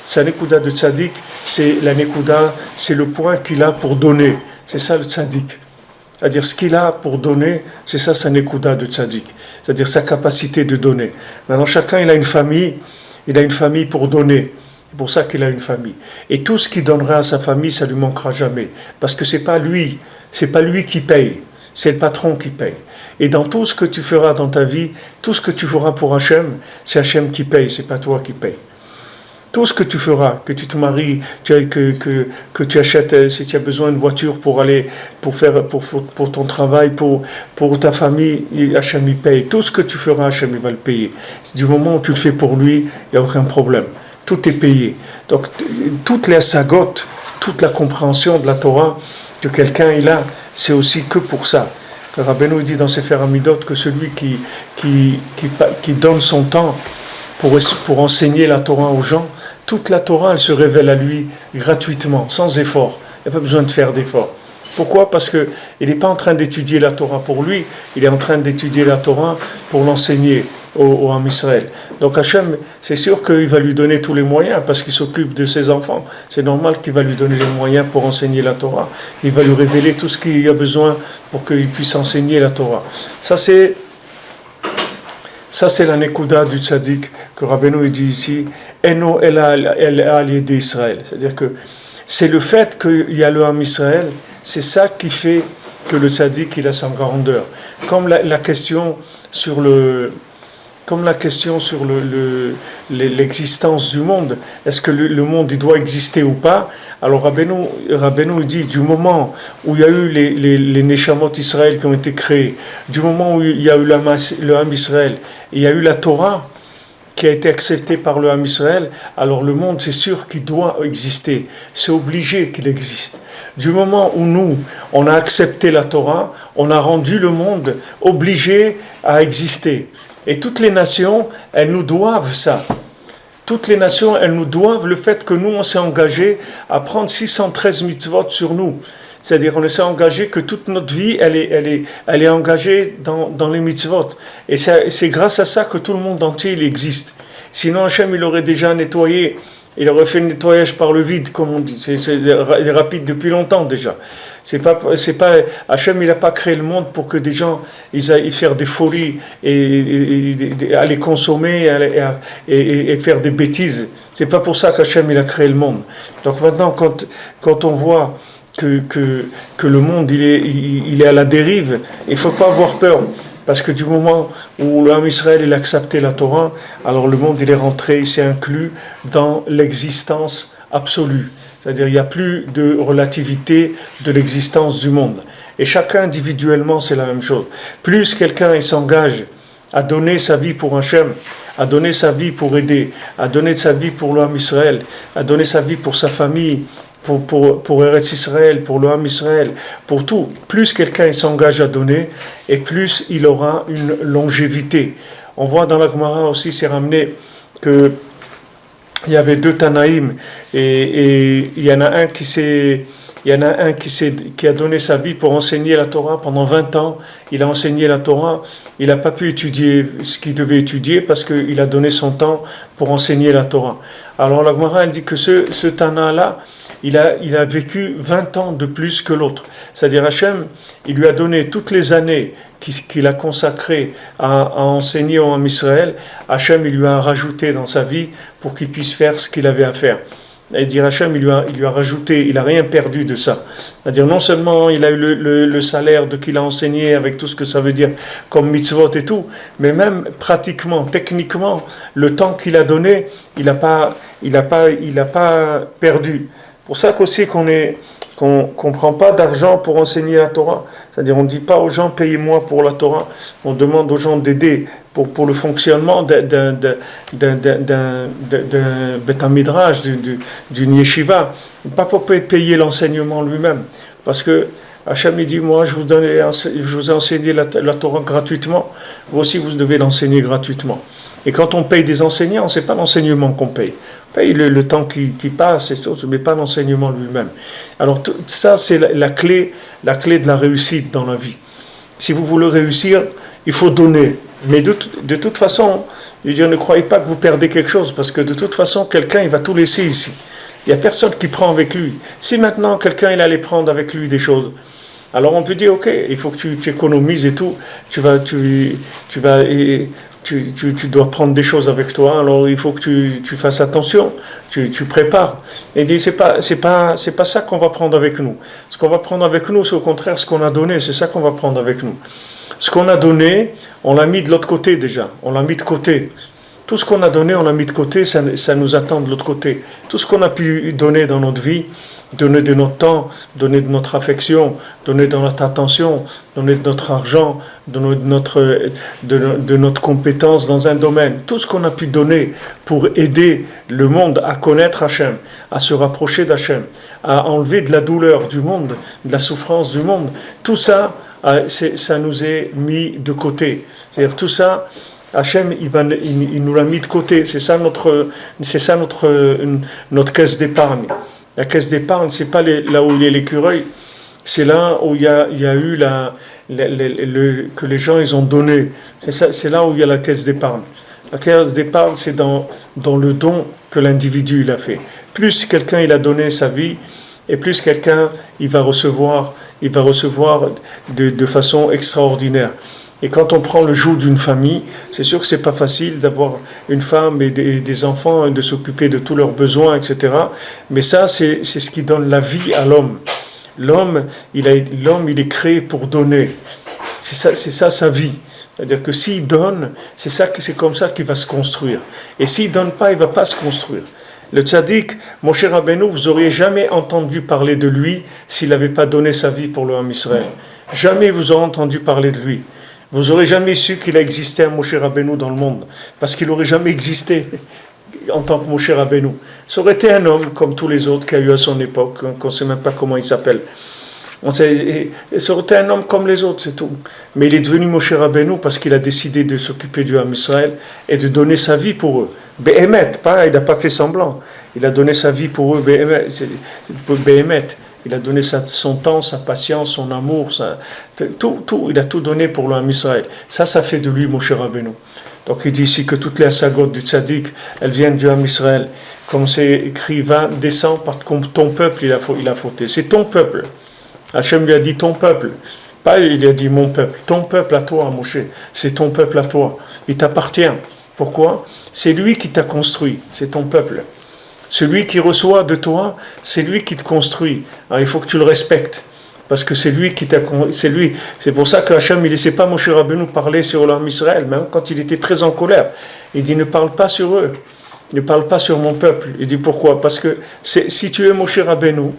Sa nekuda de tzaddik, c'est la nekuda, c'est le point qu'il a pour donner. C'est ça le tzaddik. C'est-à-dire ce qu'il a pour donner, c'est ça sa nekuda de tzaddik. C'est-à-dire sa capacité de donner. Maintenant, chacun il a une famille pour donner. C'est pour ça qu'il a une famille. Et tout ce qu'il donnera à sa famille, ça ne lui manquera jamais. Parce que c'est pas lui qui paye. C'est le patron qui paye. Et dans tout ce que tu feras dans ta vie, tout ce que tu feras pour Hachem, c'est Hachem qui paye, c'est pas toi qui paye. Tout ce que tu feras, que tu te maries, que tu achètes, si tu as besoin d'une voiture pour aller, pour ton travail, pour ta famille, Hachem il paye. Tout ce que tu feras, Hachem il va le payer. Du moment où tu le fais pour lui, il n'y a aucun problème. Tout est payé. Donc, toutes les sagotes, toute la compréhension de la Torah que quelqu'un il a, c'est aussi que pour ça. Rabbeinu dit dans Sefer Hamidot que celui qui donne son temps pour enseigner la Torah aux gens, toute la Torah, elle se révèle à lui gratuitement, sans effort. Il n'y a pas besoin de faire d'effort. Pourquoi ? Parce qu'il n'est pas en train d'étudier la Torah pour lui, il est en train d'étudier la Torah pour l'enseigner au Ham Israël. Donc Hachem, c'est sûr qu'il va lui donner tous les moyens, parce qu'il s'occupe de ses enfants. C'est normal qu'il va lui donner les moyens pour enseigner la Torah. Il va lui révéler tout ce qu'il a besoin pour qu'il puisse enseigner la Torah. Ça c'est la Nekuda du Tzaddik que Rabbeinu dit ici. Eno el d'Israël. C'est-à-dire que c'est le fait qu'il y a le Ham Israël, c'est ça qui fait que le Tzaddik il a sa grandeur. Comme la question sur l'existence du monde, est-ce que le monde il doit exister ou pas? Alors Rabbeinu dit, du moment où il y a eu les Neshamot Israël qui ont été créés, du moment où il y a eu le Ham Israël, il y a eu la Torah qui a été acceptée par le Ham Israël, alors le monde c'est sûr qu'il doit exister, c'est obligé qu'il existe. Du moment où nous, on a accepté la Torah, on a rendu le monde obligé à exister. Et toutes les nations, elles nous doivent ça. Toutes les nations, elles nous doivent le fait que nous, on s'est engagé à prendre 613 mitzvot sur nous. C'est-à-dire, on s'est engagé que toute notre vie, elle est engagée dans les mitzvot. Et c'est grâce à ça que tout le monde entier, il existe. Sinon, Hachem, il aurait déjà nettoyé. Il aurait fait le nettoyage par le vide, comme on dit. C'est rapide depuis longtemps déjà. C'est pas Hachem, il n'a pas créé le monde pour que des gens ils aillent faire des folies et aller consommer et faire des bêtises. C'est pas pour ça qu'Hachem il a créé le monde. Donc maintenant, quand on voit que le monde il est à la dérive, il faut pas avoir peur. Parce que du moment où l'homme Israël il a accepté la Torah, alors le monde il est rentré, il s'est inclus dans l'existence absolue. C'est-à-dire il n'y a plus de relativité de l'existence du monde. Et chacun individuellement c'est la même chose. Plus quelqu'un il s'engage à donner sa vie pour Hachem, à donner sa vie pour aider, à donner sa vie pour l'homme Israël, à donner sa vie pour sa famille, pour Eretz Israël, pour le Ham Israël, pour tout. Plus quelqu'un s'engage à donner, et plus il aura une longévité. On voit dans la Gemara aussi, c'est ramené que il y avait deux Tanaïm, et il y en a un qui a donné sa vie pour enseigner la Torah pendant 20 ans. Il a enseigné la Torah, il n'a pas pu étudier ce qu'il devait étudier parce qu'il a donné son temps pour enseigner la Torah. Alors la Gemara, elle dit que ce Tana-là, il a vécu 20 ans de plus que l'autre. C'est-à-dire Hachem, il lui a donné toutes les années qu'il a consacrées à enseigner au Ham Israël. Hachem, il lui a rajouté dans sa vie pour qu'il puisse faire ce qu'il avait à faire. Et dire Hachem, il lui a rajouté, il n'a rien perdu de ça. C'est-à-dire non seulement il a eu le salaire de qu'il a enseigné avec tout ce que ça veut dire comme mitzvot et tout, mais même pratiquement, techniquement, le temps qu'il a donné, il n'a pas perdu. Pour ça qu'aussi qu'on ne prend pas d'argent pour enseigner la Torah. C'est-à-dire on ne dit pas aux gens payez-moi pour la Torah, on demande aux gens d'aider pour le fonctionnement d'un Beth Midrash, d'une yeshiva, pas pour payer l'enseignement lui-même. Parce que Hachem il dit moi je vous ai enseigné la Torah gratuitement, vous aussi vous devez l'enseigner gratuitement. Et quand on paye des enseignants, c'est pas l'enseignement qu'on paye. On paye le temps qui passe, et tout, mais pas l'enseignement lui-même. Alors ça, c'est la clé de la réussite dans la vie. Si vous voulez réussir, il faut donner. Mais de toute façon, je veux dire, ne croyez pas que vous perdez quelque chose, parce que de toute façon, quelqu'un il va tout laisser ici. Il n'y a personne qui prend avec lui. Si maintenant quelqu'un il allait prendre avec lui des choses, alors on peut dire ok, il faut que tu économises et tout. Tu dois prendre des choses avec toi, alors il faut que tu fasses attention, tu prépares. Et dit c'est pas ça qu'on va prendre avec nous. Ce qu'on va prendre avec nous, c'est au contraire ce qu'on a donné, c'est ça qu'on va prendre avec nous. Ce qu'on a donné, on l'a mis de l'autre côté déjà, on l'a mis de côté. Tout ce qu'on a donné, on a mis de côté, ça nous attend de l'autre côté. Tout ce qu'on a pu donner dans notre vie, donner de notre temps, donner de notre affection, donner de notre attention, donner de notre argent, donner de notre compétence dans un domaine. Tout ce qu'on a pu donner pour aider le monde à connaître Hachem, à se rapprocher d'Hachem, à enlever de la douleur du monde, de la souffrance du monde, tout ça, ça nous est mis de côté. C'est-à-dire tout ça, Hachem, il nous l'a mis de côté. C'est ça notre caisse d'épargne. La caisse d'épargne, c'est pas là où il y a l'écureuil, c'est là où il y a eu que les gens ils ont donné. C'est là où il y a la caisse d'épargne. La caisse d'épargne, c'est dans le don que l'individu il a fait. Plus quelqu'un il a donné sa vie, et plus quelqu'un il va recevoir de façon extraordinaire. Et quand on prend le joug d'une famille, c'est sûr que c'est pas facile d'avoir une femme et des enfants et de s'occuper de tous leurs besoins, etc. Mais ça, c'est ce qui donne la vie à l'homme. L'homme, il est créé pour donner. C'est ça sa vie. C'est-à-dire que s'il donne, c'est comme ça qu'il va se construire. Et s'il donne pas, il va pas se construire. Le tzaddik, Moshe Rabbeinu, vous auriez jamais entendu parler de lui s'il n'avait pas donné sa vie pour le Ham Israël. Jamais vous aurez entendu parler de lui. Vous n'aurez jamais su qu'il a existé un Moshe Rabbeinu dans le monde, parce qu'il n'aurait jamais existé en tant que Moshe Rabbeinu. Ça aurait été un homme comme tous les autres qu'il y a eu à son époque, qu'on ne sait même pas comment il s'appelle. Ça aurait été un homme comme les autres, c'est tout. Mais il est devenu Moshe Rabbeinu parce qu'il a décidé de s'occuper du Ham Israël et de donner sa vie pour eux. Behemet, il n'a pas fait semblant. Il a donné sa vie pour eux, Behemet. Il a donné son temps, sa patience, son amour, tout, il a tout donné pour le Ham Israël. Ça fait de lui Moshe Rabbeinu. Donc il dit ici que toutes les hasagot du tzaddik, elles viennent du Ham Israël. Comme c'est écrit, va, descends, parce que ton peuple, il a fauté. C'est ton peuple. Hachem lui a dit ton peuple. Pas il a dit mon peuple. Ton peuple à toi, Moshe. C'est ton peuple à toi. Il t'appartient. Pourquoi? C'est lui qui t'a construit. C'est ton peuple. Celui qui reçoit de toi, c'est lui qui te construit. Alors, il faut que tu le respectes. Parce que c'est lui qui t'a construit. C'est lui. C'est pour ça que Hachem, il ne laissait pas Moshe Rabbeinu parler sur l'homme Israël, même quand il était très en colère. Il dit, ne parle pas sur eux. Ne parle pas sur mon peuple. Il dit, pourquoi? Parce que si tu es Moshe Rabbeinu,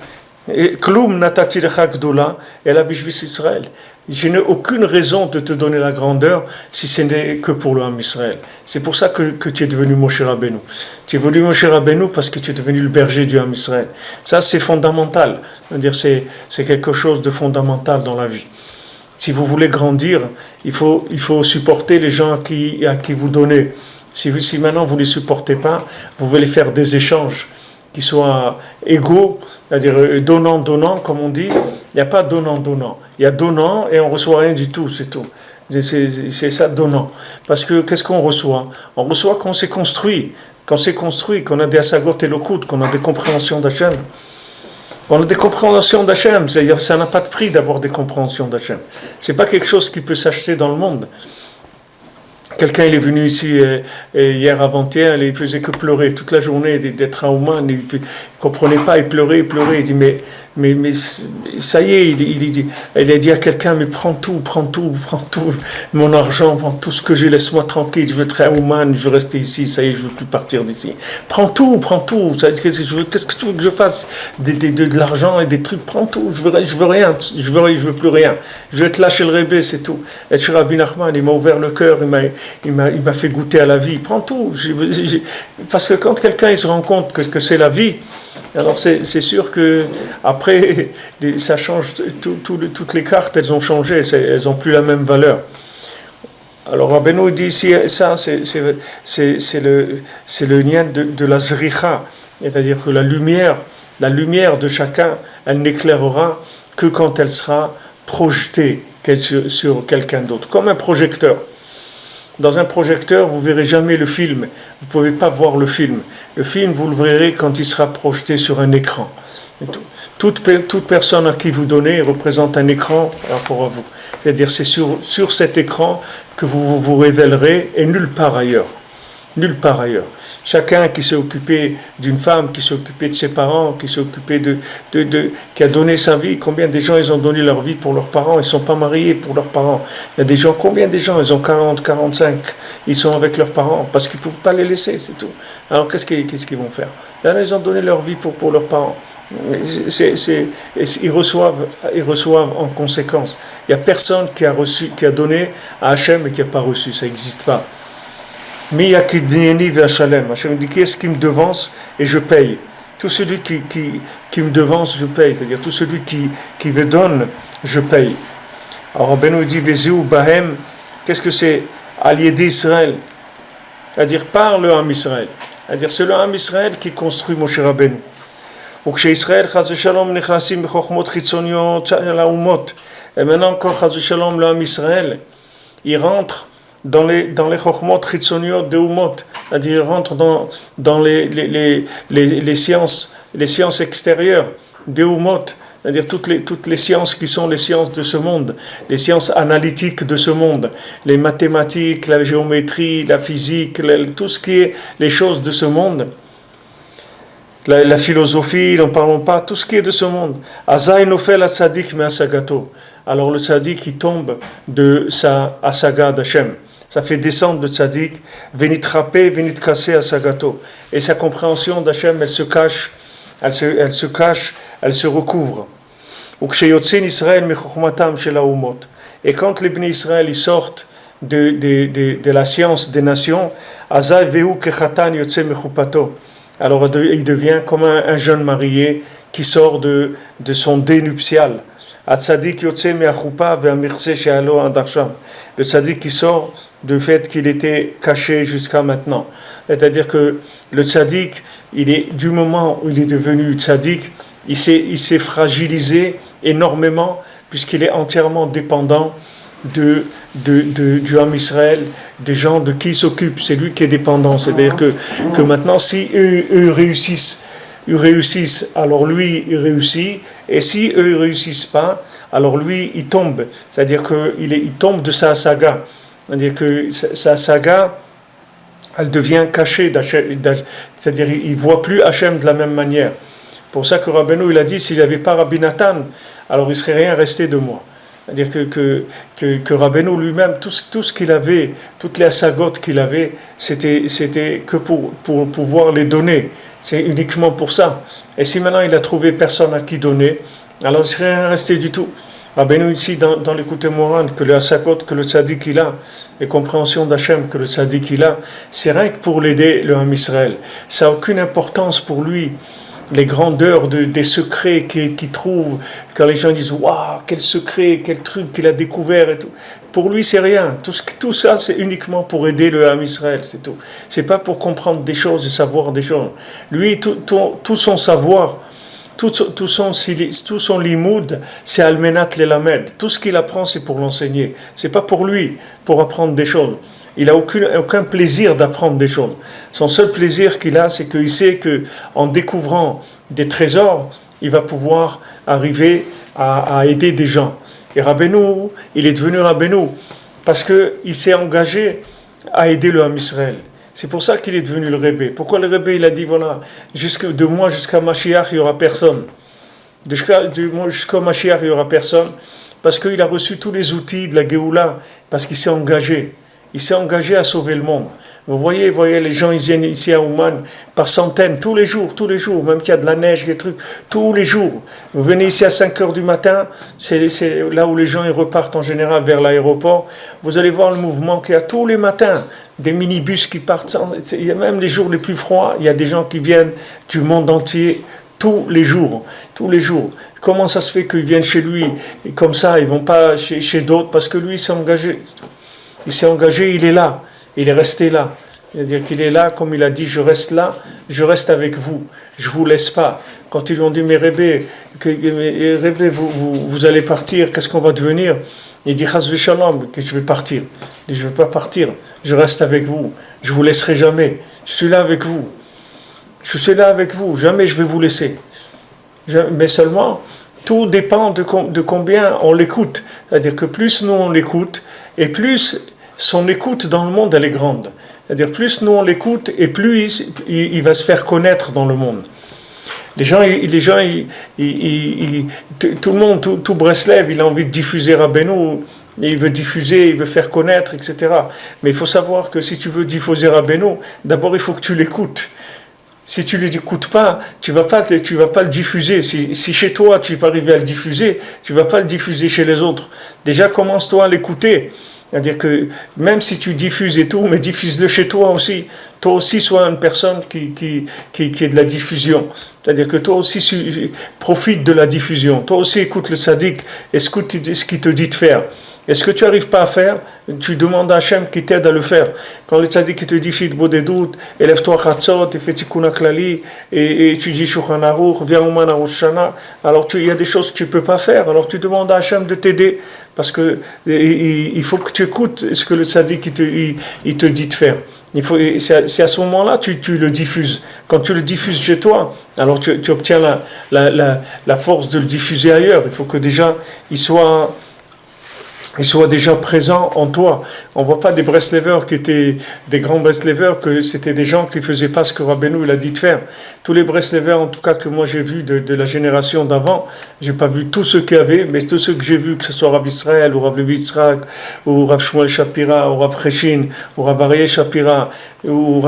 Kloum natati lecha gdola ela bishvis Israël. Je n'ai aucune raison de te donner la grandeur si ce n'est que pour le Ham Israël. C'est pour ça que tu es devenu Moshe Rabbeinu. Tu es devenu Moshe Rabbeinu parce que tu es devenu le berger du Ham Israël. Ça, c'est fondamental. C'est quelque chose de fondamental dans la vie. Si vous voulez grandir, il faut supporter les gens à qui vous donnez. Si maintenant vous ne les supportez pas, vous voulez faire des échanges qui soient égaux, c'est-à-dire donnant, comme on dit. Il n'y a pas donnant. Il y a donnant et on ne reçoit rien du tout, c'est tout. C'est ça, donnant. Parce que qu'est-ce qu'on reçoit? On reçoit qu'on s'est construit. Qu'on a des asagot et l'okut, qu'on a des compréhensions d'Hachem. On a des compréhensions d'Hachem, c'est-à-dire ça n'a pas de prix d'avoir des compréhensions d'Hachem. Ce n'est pas quelque chose qui peut s'acheter dans le monde. Quelqu'un il est venu ici hier avant-hier, il faisait que pleurer toute la journée, d'être un humain, il ne comprenait pas, il pleurait, il dit mais ça y est, il a dit à quelqu'un, mais prends tout, mon argent, prends tout ce que j'ai, laisse-moi tranquille, je veux être un humain, je veux rester ici, ça y est, je ne veux plus partir d'ici. Prends tout, qu'est-ce que tu veux que je fasse de l'argent et des trucs, prends tout, je veux rien, je veux plus rien, je vais te lâcher le rébé, c'est tout. Et Rabbi Nachman, il m'a ouvert le cœur, il m'a fait goûter à la vie, prends tout. Parce que quand quelqu'un il se rend compte que c'est la vie, alors c'est sûr que après ça change, toutes les cartes elles ont changé, elles n'ont plus la même valeur. Alors Rabbeinu dit ici, ça c'est le lien de la zricha, c'est-à-dire que la lumière de chacun, elle n'éclairera que quand elle sera projetée sur quelqu'un d'autre, comme un projecteur. Dans un projecteur, vous ne verrez jamais le film. Vous ne pouvez pas voir le film. Le film, vous le verrez quand il sera projeté sur un écran. Toute personne à qui vous donnez représente un écran par rapport à vous. C'est-à-dire c'est sur cet écran que vous vous révélerez et nulle part ailleurs. Nulle part ailleurs. Chacun qui s'est occupé d'une femme, qui s'est occupé de ses parents, qui s'est occupé qui a donné sa vie. Combien de gens ils ont donné leur vie pour leurs parents, ils ne sont pas mariés pour leurs parents. Il y a des gens, combien de gens, ils ont 40, 45, ils sont avec leurs parents parce qu'ils ne peuvent pas les laisser, c'est tout. Alors qu'est-ce qu'ils vont faire? Là, ils ont donné leur vie pour leurs parents. Ils reçoivent en conséquence. Il n'y a personne qui a donné à Hachem et qui n'a pas reçu, ça n'existe pas. Mi yakidnieni ve'ashalem. Hachem dit, qui est-ce qui me devance et je paye. Tout celui qui me devance, je paye. C'est-à-dire tout celui qui me donne, je paye. Alors Rabbeinu dit, Vezeu Bahem, qu'est-ce que c'est? Allié d'Israël. C'est-à-dire par le Ham Israël. C'est-à-dire c'est le Ham Israël qui construit Moshe Rabbeinu. וכשישראל חס ושלום נכנסים בחוכמות חיצוניות של האומות, et maintenant quand חס ושלום le Ham Israël, il rentre dans les chokhmot chitzoniot de Umot, c'est-à-dire il rentre dans les sciences extérieures de Umot, c'est-à-dire toutes les sciences qui sont les sciences de ce monde, les sciences analytiques de ce monde, les mathématiques, la géométrie, la physique, tout ce qui est les choses de ce monde. La philosophie, n'en parlons pas, tout ce qui est de ce monde. Azaï nofel atzadik me asagato. Alors le tzaddik il tombe de sa asaga d'Hachem. Ça fait descendre le tzaddik, venit trapper, venit casser asagato. Et sa compréhension d'Hachem, elle se cache, elle se recouvre. Et quand les Bnei Israël ils sortent de la science des nations, Azaï veu kechatan yotse mechupato. Alors il devient comme un jeune marié qui sort de son dé nuptial. Le tzaddik qui sort du fait qu'il était caché jusqu'à maintenant. C'est-à-dire que le tzaddik, du moment où il est devenu tzaddik, il s'est fragilisé énormément puisqu'il est entièrement dépendant du Ham Israël, des gens de qui il s'occupe, c'est lui qui est dépendant. C'est-à-dire que maintenant, si eux réussissent, alors lui, il réussit, et si eux ne réussissent pas, alors lui, il tombe. C'est-à-dire qu'il tombe de sa saga. C'est-à-dire que sa saga, elle devient cachée. C'est-à-dire qu'il ne voit plus Hachem de la même manière. Pour ça que Rabbeinu, il a dit, s'il n'y avait pas Rabbi Nathan, alors il ne serait rien resté de moi. C'est-à-dire que Rabbeinu lui-même, tout ce qu'il avait, toutes les asagotes qu'il avait, c'était que pour pouvoir les donner. C'est uniquement pour ça. Et si maintenant il a trouvé personne à qui donner, alors il ne serait rien resté du tout. Rabbeinu ici, dans l'écoute Moran, que le asagot, que le tzaddik il a, les compréhensions d'Hachem que le tzaddik il a, c'est rien que pour l'aider, le Ham Israël. Ça n'a aucune importance pour lui. Les grandeurs des secrets qu'il trouve, quand les gens disent waouh, quel secret, quel truc qu'il a découvert et tout. Pour lui, c'est rien. Tout ça, c'est uniquement pour aider le Ham Israël, c'est tout. C'est pas pour comprendre des choses et savoir des choses. Lui, tout son savoir, tout son limoud, c'est Almenat Lelamed. Tout ce qu'il apprend, c'est pour l'enseigner. C'est pas pour lui, pour apprendre des choses. Il n'a aucun plaisir d'apprendre des choses. Son seul plaisir qu'il a, c'est qu'il sait qu'en découvrant des trésors, il va pouvoir arriver à aider des gens. Et Rabbeinu, il est devenu Rabbeinu parce qu'il s'est engagé à aider le Ham Israël. C'est pour ça qu'il est devenu le Rebbe. Pourquoi le Rebbe, il a dit, voilà, de moi jusqu'à Mashiach, il n'y aura personne. Jusqu'au Mashiach, il n'y aura personne. Parce qu'il a reçu tous les outils de la Géoula, parce qu'il s'est engagé. Il s'est engagé à sauver le monde. Vous voyez, les gens, ils viennent ici à Ouman par centaines, tous les jours, même qu'il y a de la neige, des trucs, tous les jours. Vous venez ici à 5 heures du matin, c'est là où les gens ils repartent en général vers l'aéroport. Vous allez voir le mouvement qu'il y a tous les matins, des minibus qui partent. Il y a même les jours les plus froids, il y a des gens qui viennent du monde entier tous les jours. Comment ça se fait qu'ils viennent chez lui et comme ça, ils ne vont pas chez d'autres parce que lui, il s'est engagé. Il est là, il est resté là. C'est-à-dire qu'il est là, comme il a dit, je reste là, je reste avec vous, je ne vous laisse pas. Quand ils lui ont dit, mais Rebbe, vous allez partir, qu'est-ce qu'on va devenir? Il dit, Chas v'shalom, que je vais partir. Il dit, je ne vais pas partir, je reste avec vous, je ne vous laisserai jamais, je suis là avec vous. Jamais je vais vous laisser. Mais seulement, tout dépend de combien on l'écoute. C'est-à-dire que plus nous on l'écoute, et plus son écoute dans le monde, elle est grande. C'est-à-dire, plus nous on l'écoute, et plus il va se faire connaître dans le monde. Les gens, tout le monde, tout Breslev, il a envie de diffuser Rabbeinu, il veut diffuser, il veut faire connaître, etc. Mais il faut savoir que si tu veux diffuser Rabbeinu, d'abord il faut que tu l'écoutes. Si tu ne l'écoutes pas, tu vas pas le diffuser. Si chez toi tu peux arriver à le diffuser, tu ne vas pas le diffuser chez les autres. Déjà commence-toi à l'écouter. C'est-à-dire que même si tu diffuses et tout, mais diffuse-le chez toi aussi. Toi aussi, sois une personne qui est de la diffusion. C'est-à-dire que toi aussi, profite de la diffusion. Toi aussi, écoute le tzaddik, écoute ce qu'il te dit de faire. Et ce que tu n'arrives pas à faire, tu demandes à Hachem qui t'aide à le faire. Quand le tzaddik te dit fit bodedut, élève-toi chatzot, et fais tikkun klali, et tu dis shulchan aruch, viens au man à Rosh Hashanah. Alors il y a des choses que tu ne peux pas faire, alors tu demandes à Hachem de t'aider. Parce que il faut que tu écoutes ce que le tzaddik il te dit de faire. C'est à ce moment-là que tu le diffuses. Quand tu le diffuses chez toi, alors tu obtiens la force de le diffuser ailleurs. Il faut que déjà il soit déjà présent en toi. On ne voit pas des Breslevers qui étaient des grands Breslevers, que c'était des gens qui ne faisaient pas ce que Rabbeinu il a dit de faire. Tous les Breslevers, en tout cas que moi j'ai vus de la génération d'avant, je n'ai pas vu tous ceux qu'il y avait, mais tous ceux que j'ai vus, que ce soit Rav Israël, ou Rav Levi Yitzhak, ou Rav Shmuel Shapira, ou Rav Cheshin, ou Rav Aryeh Shapira, ou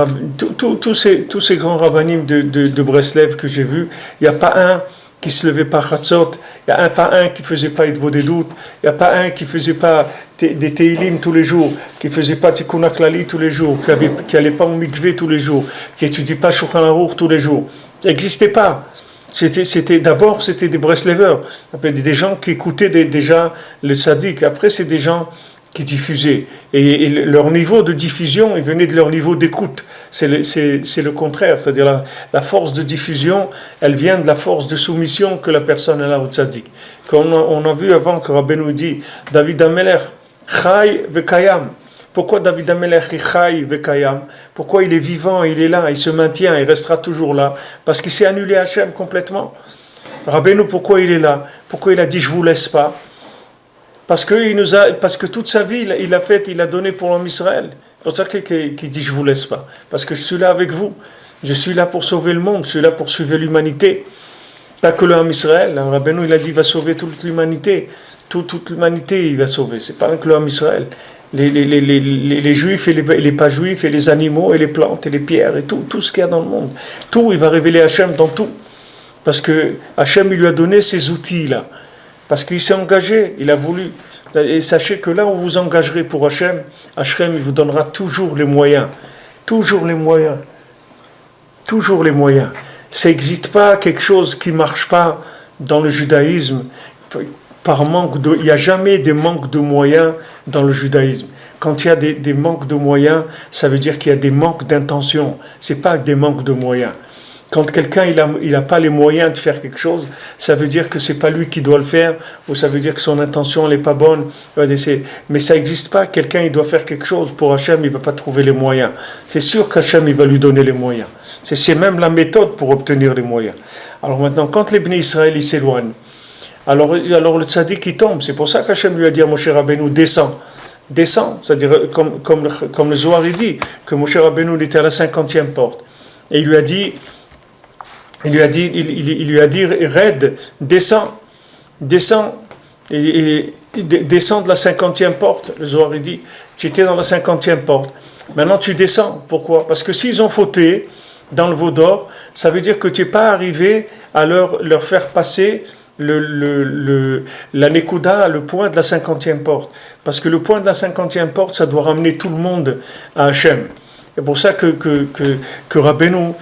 tous ces grands rabbinim de Breslev que j'ai vus, il n'y a pas un qui se levait pas Chatzot, il n'y a pas un qui ne faisait pas Idbodedut, il n'y a pas un qui ne faisait pas des Teilim tous les jours, qui ne faisait pas Tikkun Klali tous les jours, qui n'allait pas au mikvé tous les jours, qui n'étudie pas Shulchan Aruch tous les jours. Ça n'existait pas. D'abord, c'était des Breslevers, des gens qui écoutaient déjà le tzaddik. Après, c'est des gens qui diffusaient. Et leur niveau de diffusion, il venait de leur niveau d'écoute. C'est le contraire. C'est-à-dire la force de diffusion, elle vient de la force de soumission que la personne a au tzaddik. Comme on a vu avant que Rabbeinu dit, David Amelech, Chai vekayam. Pourquoi David Amelech est Chai vekayam? Pourquoi il est vivant, il est là, il se maintient, il restera toujours là? Parce qu'il s'est annulé à Hachem complètement. Rabbeinu, pourquoi il est là? Pourquoi il a dit, je ne vous laisse pas? Parce que toute sa vie, il a donné pour l'homme Israël. C'est pour ça qu'il dit, je ne vous laisse pas. Parce que je suis là avec vous. Je suis là pour sauver le monde. Je suis là pour sauver l'humanité. Pas que l'homme Israël. Rabbeinu, il a dit, il va sauver toute l'humanité. Toute l'humanité, il va sauver. C'est pas que l'homme Israël. Les juifs et les pas juifs, et les animaux, et les plantes, et les pierres, et tout ce qu'il y a dans le monde. Tout, il va révéler Hachem dans tout. Parce que Hachem, il lui a donné ces outils-là. Parce qu'il s'est engagé, il a voulu. Et sachez que là où vous engagerez pour Hachem, Hachem il vous donnera toujours les moyens. Toujours les moyens. Toujours les moyens. Ça n'existe pas quelque chose qui ne marche pas dans le judaïsme par manque de. Il n'y a jamais des manques de moyens dans le judaïsme. Quand il y a des manques de moyens, ça veut dire qu'il y a des manques d'intention. Ce n'est pas des manques de moyens. Quand quelqu'un il a pas les moyens de faire quelque chose, ça veut dire que c'est pas lui qui doit le faire, ou ça veut dire que son intention n'est pas bonne. Mais ça n'existe pas. Quelqu'un il doit faire quelque chose pour Hachem, il va pas trouver les moyens. C'est sûr qu'Hachem il va lui donner les moyens. C'est même la méthode pour obtenir les moyens. Alors maintenant, quand les Bnei Israël ils s'éloignent, alors le tzaddik il tombe. C'est pour ça qu'Hachem lui a dit à Moshe Rabbeinu descends, c'est-à-dire comme le Zohar il dit que Moshe Rabbeinu il était à la 50e porte et il lui a dit. Il lui a dit, Red, descends de la 50e porte. Le Zohar, il dit, tu étais dans la 50e porte. Maintenant, tu descends. Pourquoi? Parce que s'ils ont fauté dans le veau d'or, ça veut dire que tu n'es pas arrivé à leur faire passer la Nekuda, le point de la 50e porte. Parce que le point de la 50e porte, ça doit ramener tout le monde à Hachem. C'est pour ça que Rabbeinu,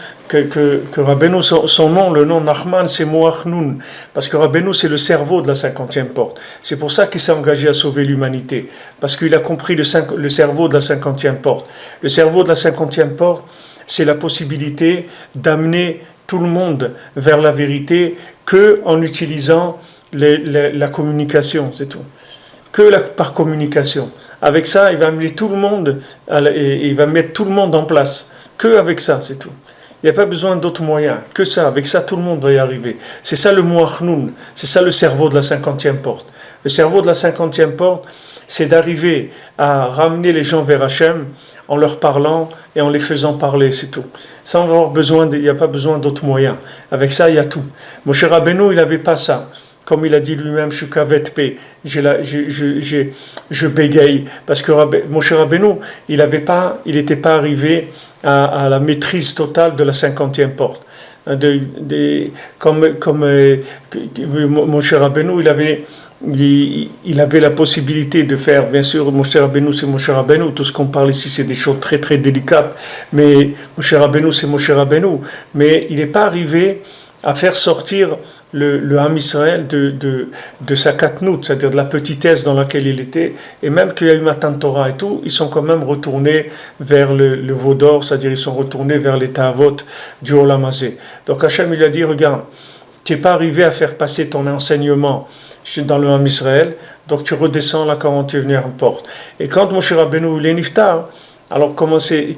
son nom, le nom Nachman, c'est Moach Nun. Parce que Rabbeinu, c'est le cerveau de la 50e porte. C'est pour ça qu'il s'est engagé à sauver l'humanité. Parce qu'il a compris le cerveau de la 50e porte. Le cerveau de la 50e porte, c'est la possibilité d'amener tout le monde vers la vérité qu'en utilisant la communication, c'est tout. Par communication. Avec ça, il va amener tout le monde, et il va mettre tout le monde en place. Que avec ça, c'est tout. Il n'y a pas besoin d'autres moyens. Que ça, avec ça, tout le monde va y arriver. C'est ça le Moach Nun, c'est ça le cerveau de la 50e porte. Le cerveau de la 50e porte, c'est d'arriver à ramener les gens vers Hachem en leur parlant et en les faisant parler, c'est tout. Sans avoir besoin, il n'y a pas besoin d'autres moyens. Avec ça, il y a tout. Moshe Rabbeinu, il n'avait pas ça. Comme il a dit lui-même, je suis kavet pe, je bégaye. Parce que Moshe Rabbeinu, il n'était pas arrivé à la maîtrise totale de la 50e porte. Comme Moshe Rabbeinu, il avait la possibilité de faire, bien sûr, Moshe Rabbeinu, c'est Moshe Rabbeinu, tout ce qu'on parle ici, c'est des choses très très délicates, mais Moshe Rabbeinu, c'est Moshe Rabbeinu, mais il n'est pas arrivé à faire sortir le Ham Israël de sa katnout, c'est-à-dire de la petitesse dans laquelle il était, et même qu'il y a eu Matan Torah et tout, ils sont quand même retournés vers le Vaudor, c'est-à-dire ils sont retournés vers les Ta'avot du Olam Hazé. Donc Hachem, il a dit, regarde, tu n'es pas arrivé à faire passer ton enseignement dans le Ham Israël, donc tu redescends la 41e porte. Et quand Moshe Rabbeinu il est niftar, alors comme c'est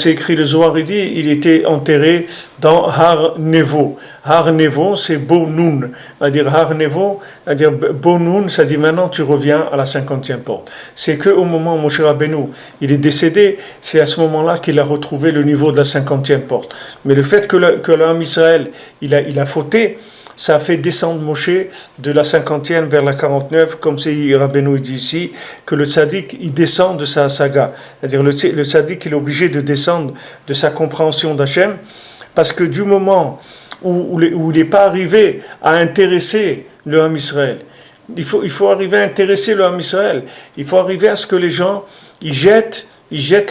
écrit le Zohar, il était enterré dans Har Nevo. Har Nevo, c'est Bonoun. C'est-à-dire Har Nevo, c'est-à-dire Bonoun, c'est-à-dire maintenant tu reviens à la 50e porte. C'est qu'au moment où Moshe Rabbeinu il est décédé, c'est à ce moment-là qu'il a retrouvé le niveau de la 50e porte. Mais le fait que l'homme Israël, il a fauté, ça a fait descendre Moshe de la 50e vers la 49, comme c'est Rabbeinu dit ici, que le tzaddik, il descend de sa saga. C'est-à-dire le tzaddik, il est obligé de descendre de sa compréhension d'Hachem, parce que du moment où il n'est pas arrivé à intéresser le Ham Israël, il faut arriver à intéresser le Ham Israël, il faut arriver à ce que les gens, ils jettent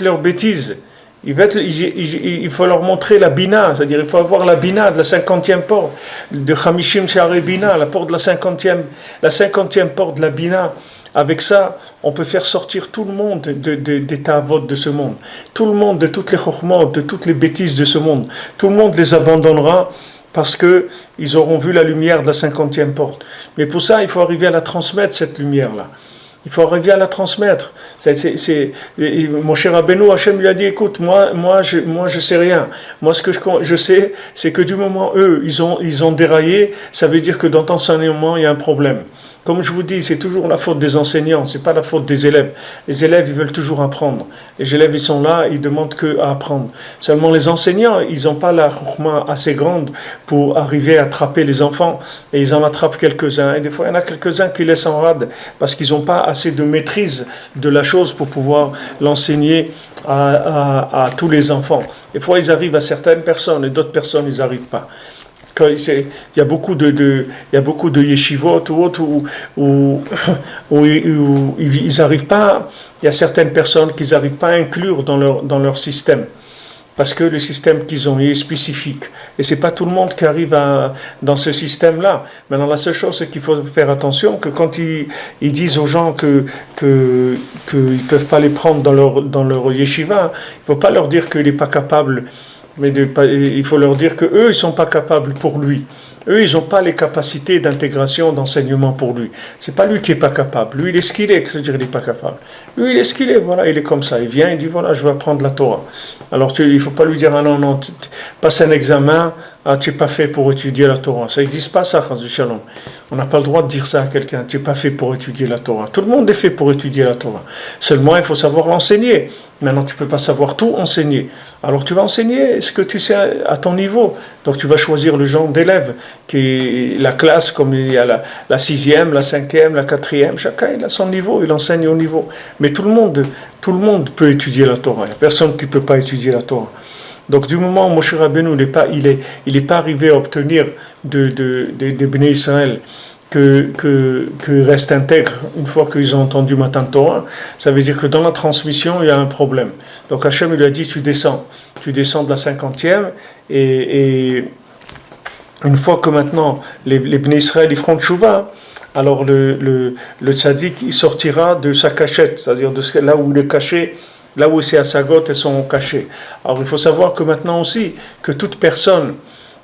leurs bêtises. Il faut leur montrer la bina, c'est-à-dire il faut avoir la bina de la 50e porte, de Chamishim Sha'arei Bina, la porte de la 50e porte de la bina. Avec ça, on peut faire sortir tout le monde des ta'avot de ce monde, tout le monde de toutes les chokhmot, de toutes les bêtises de ce monde. Tout le monde les abandonnera parce qu'ils auront vu la lumière de la 50e porte. Mais pour ça, il faut arriver à la transmettre, cette lumière-là. Il faut arriver à la transmettre. Mon cher Rabbeinu, Hachem lui a dit, écoute, moi je sais rien. Moi, ce que je sais, c'est que du moment eux, ils ont déraillé, ça veut dire que dans ton enseignement, il y a un problème. Comme je vous dis, c'est toujours la faute des enseignants, c'est pas la faute des élèves. Les élèves, ils veulent toujours apprendre. Les élèves, ils sont là, ils demandent que à apprendre. Seulement les enseignants, ils n'ont pas la chokhma assez grande pour arriver à attraper les enfants, et ils en attrapent quelques-uns. Et des fois, il y en a quelques-uns qui laissent en rade, parce qu'ils n'ont pas assez de maîtrise de la chose pour pouvoir l'enseigner à tous les enfants. Des fois, ils arrivent à certaines personnes, et d'autres personnes, ils n'arrivent pas. Il y a beaucoup de yeshivot ou autres où ils n'arrivent pas, il y a certaines personnes qu'ils n'arrivent pas à inclure dans leur système, parce que le système qu'ils ont est spécifique. Et ce n'est pas tout le monde qui arrive dans ce système-là. Maintenant, la seule chose, c'est qu'il faut faire attention que quand ils disent aux gens qu'ils ne peuvent pas les prendre dans leur yeshiva, il ne faut pas leur dire qu'il n'est pas capable. Mais il faut leur dire qu'eux, ils ne sont pas capables pour lui. Eux, ils n'ont pas les capacités d'intégration, d'enseignement pour lui. Ce n'est pas lui qui n'est pas capable. Lui, il est ce qu'il est, c'est-à-dire qu'il n'est pas capable. Lui, il est ce qu'il est, voilà, il est comme ça. Il vient, il dit, voilà, je vais apprendre la Torah. Alors, il ne faut pas lui dire, ah non, passe un examen, ah, tu n'es pas fait pour étudier la Torah. Ça n'existe pas, ça, Chas Shalom. On n'a pas le droit de dire ça à quelqu'un, tu n'es pas fait pour étudier la Torah. Tout le monde est fait pour étudier la Torah. Seulement, il faut savoir l'enseigner. Maintenant, tu ne peux pas savoir tout enseigner. Alors, tu vas enseigner ce que tu sais à ton niveau. Donc, tu vas choisir le genre d'élève, qui est la classe, comme il y a la 6e, la 5e, la 4e. Chacun, il a son niveau, il enseigne au niveau. Mais tout le monde peut étudier la Torah. Il n'y a personne qui ne peut pas étudier la Torah. Donc, du moment où Moshe Rabbeinu il est pas arrivé à obtenir des Bnei Israël que restent intègres une fois qu'ils ont entendu Matan Torah, ça veut dire que dans la transmission, il y a un problème. Donc Hachem lui a dit, tu descends de la 50e, et une fois que maintenant les Bnei Israël ils feront tchouva, alors le tzaddik il sortira de sa cachette, c'est-à-dire de là où il est caché, là où ses asagot elles sont cachées. Alors il faut savoir que maintenant aussi, que toute personne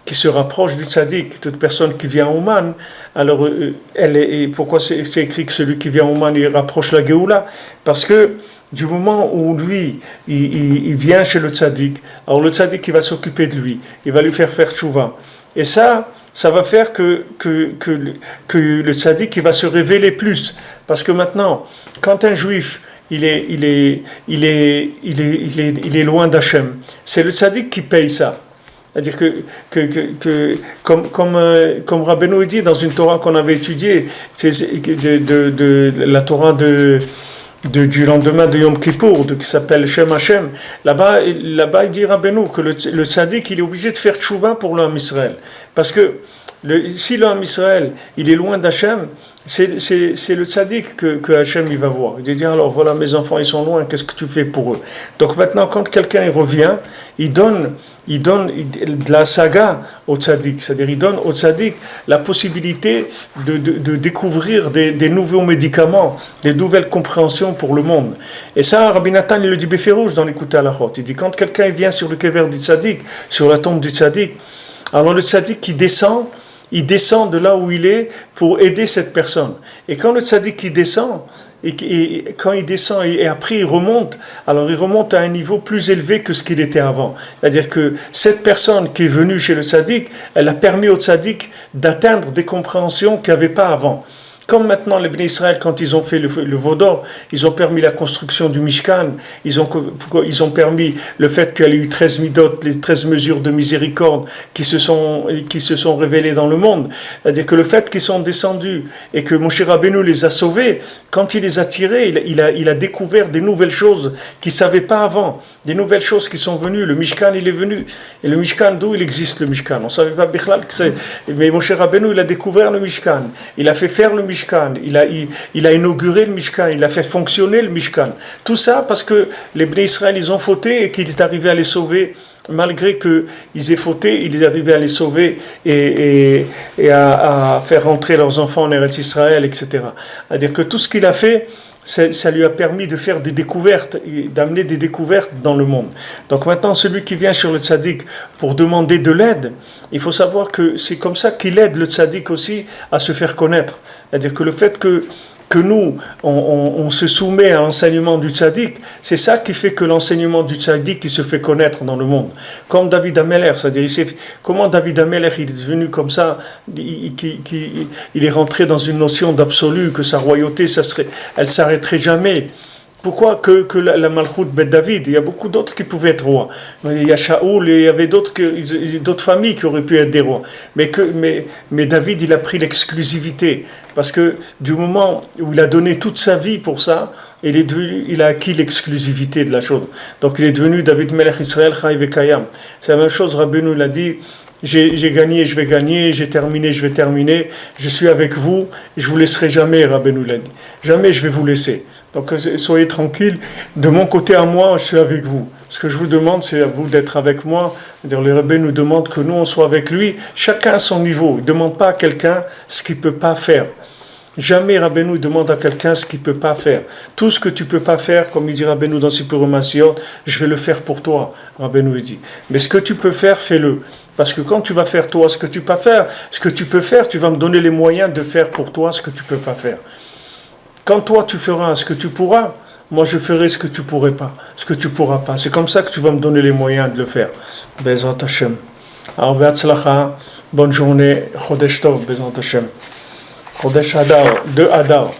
qui se rapproche du tzaddik, toute personne qui vient au man, alors pourquoi c'est écrit que celui qui vient au man, il rapproche la Géoula? Parce que du moment où lui, il vient chez le tzaddik, alors le tzaddik il va s'occuper de lui, il va lui faire tchouva. Et ça, ça va faire que le tzaddik il va se révéler plus. Parce que maintenant, quand un juif il est loin d'Hachem, c'est le tzaddik qui paye ça. C'est-à-dire comme Rabbeinu dit dans une Torah qu'on avait étudiée, c'est de la Torah du lendemain de Yom Kippour, qui s'appelle Shem Hashem, là-bas il dit Rabbeinu que le tzaddik il est obligé de faire tchouva pour l'homme Israël. Parce que si l'homme Israël il est loin d'Hachem, c'est le tzaddik que Hachem il va voir. Il va dire alors voilà mes enfants ils sont loin, qu'est-ce que tu fais pour eux? Donc maintenant quand quelqu'un il revient, il donne de la saga au tzaddik, c'est-à-dire il donne au tzaddik la possibilité de découvrir des nouveaux médicaments, des nouvelles compréhensions pour le monde. Et ça, Rabbi Nathan il le dit béfirouche dans l'écoute à la chôte. Il dit quand quelqu'un vient sur le kever du tzaddik, sur la tombe du tzaddik, alors le tzaddik il descend de là où il est pour aider cette personne. Et quand le tzaddik il descend, et quand il descend et après il remonte, alors il remonte à un niveau plus élevé que ce qu'il était avant. C'est-à-dire que cette personne qui est venue chez le tzaddik, elle a permis au tzaddik d'atteindre des compréhensions qu'il n'y avait pas avant. Comme maintenant les Bnei Israël, quand ils ont fait le veau d'or, ils ont permis la construction du Mishkan, ils ont permis le fait qu'il y a eu 13 midot, les 13 mesures de miséricorde qui se sont révélées dans le monde. C'est-à-dire que le fait qu'ils sont descendus et que Moshe Rabbeinu les a sauvés, quand il les a tirés, il a découvert des nouvelles choses qu'il ne savait pas avant, des nouvelles choses qui sont venues. Le Mishkan, il est venu. Et le Mishkan, d'où il existe le Mishkan? On ne savait pas Bichlal que c'est. Mais Moshe Rabbeinu, il a découvert le Mishkan. Il a fait faire le Mishkan. Il a inauguré le Mishkan, il a fait fonctionner le Mishkan. Tout ça parce que les Bnei Israël, ils ont fauté et qu'il est arrivé à les sauver. Malgré qu'ils aient fauté, il est arrivé à les sauver et à faire rentrer leurs enfants en Eretz Israël, etc. C'est-à-dire que tout ce qu'il a fait, ça lui a permis de faire des découvertes, d'amener des découvertes dans le monde. Donc maintenant, celui qui vient sur le tzaddik pour demander de l'aide, il faut savoir que c'est comme ça qu'il aide le tzaddik aussi à se faire connaître. C'est-à-dire que le fait que nous, on se soumet à l'enseignement du tzaddik, c'est ça qui fait que l'enseignement du tzaddik il se fait connaître dans le monde. Comme David Ameller, c'est-à-dire comment David Ameller il est devenu comme ça, il est rentré dans une notion d'absolu, que sa royauté, elle s'arrêterait jamais. Pourquoi que la Malchoute Bet David? Il y a beaucoup d'autres qui pouvaient être rois. Il y a Shaoul, et il y avait d'autres familles qui auraient pu être des rois. Mais David, il a pris l'exclusivité. Parce que du moment où il a donné toute sa vie pour ça, il a acquis l'exclusivité de la chose. Donc il est devenu David Melech Israël Chai Vekayam. C'est la même chose, Rabbeinu l'a dit. J'ai gagné, je vais gagner, j'ai terminé, je vais terminer. Je suis avec vous, je vous laisserai jamais, Rabbeinu l'a dit. Jamais je vais vous laisser. Donc soyez tranquilles, de mon côté à moi, je suis avec vous. Ce que je vous demande, c'est à vous d'être avec moi. C'est-à-dire, le Rebbe nous demande que nous, on soit avec lui, chacun à son niveau. Il ne demande pas à quelqu'un ce qu'il ne peut pas faire. Jamais Rabbeinu demande à quelqu'un ce qu'il ne peut pas faire. Tout ce que tu ne peux pas faire, comme il dit Rabbeinu dans Sipur Masiot, je vais le faire pour toi, Rabbeinu dit. Mais ce que tu peux faire, fais-le. Parce que quand tu vas faire toi ce que tu peux faire, tu vas me donner les moyens de faire pour toi ce que tu ne peux pas faire. Quand toi tu feras ce que tu pourras, moi je ferai ce que tu pourrais pas, ce que tu pourras pas. C'est comme ça que tu vas me donner les moyens de le faire. Bezrat Hashem. Alors Be'atzlacha, bonne journée, Chodesh Tov, Bezrat Hashem. Chodesh Adar, 2 Adar.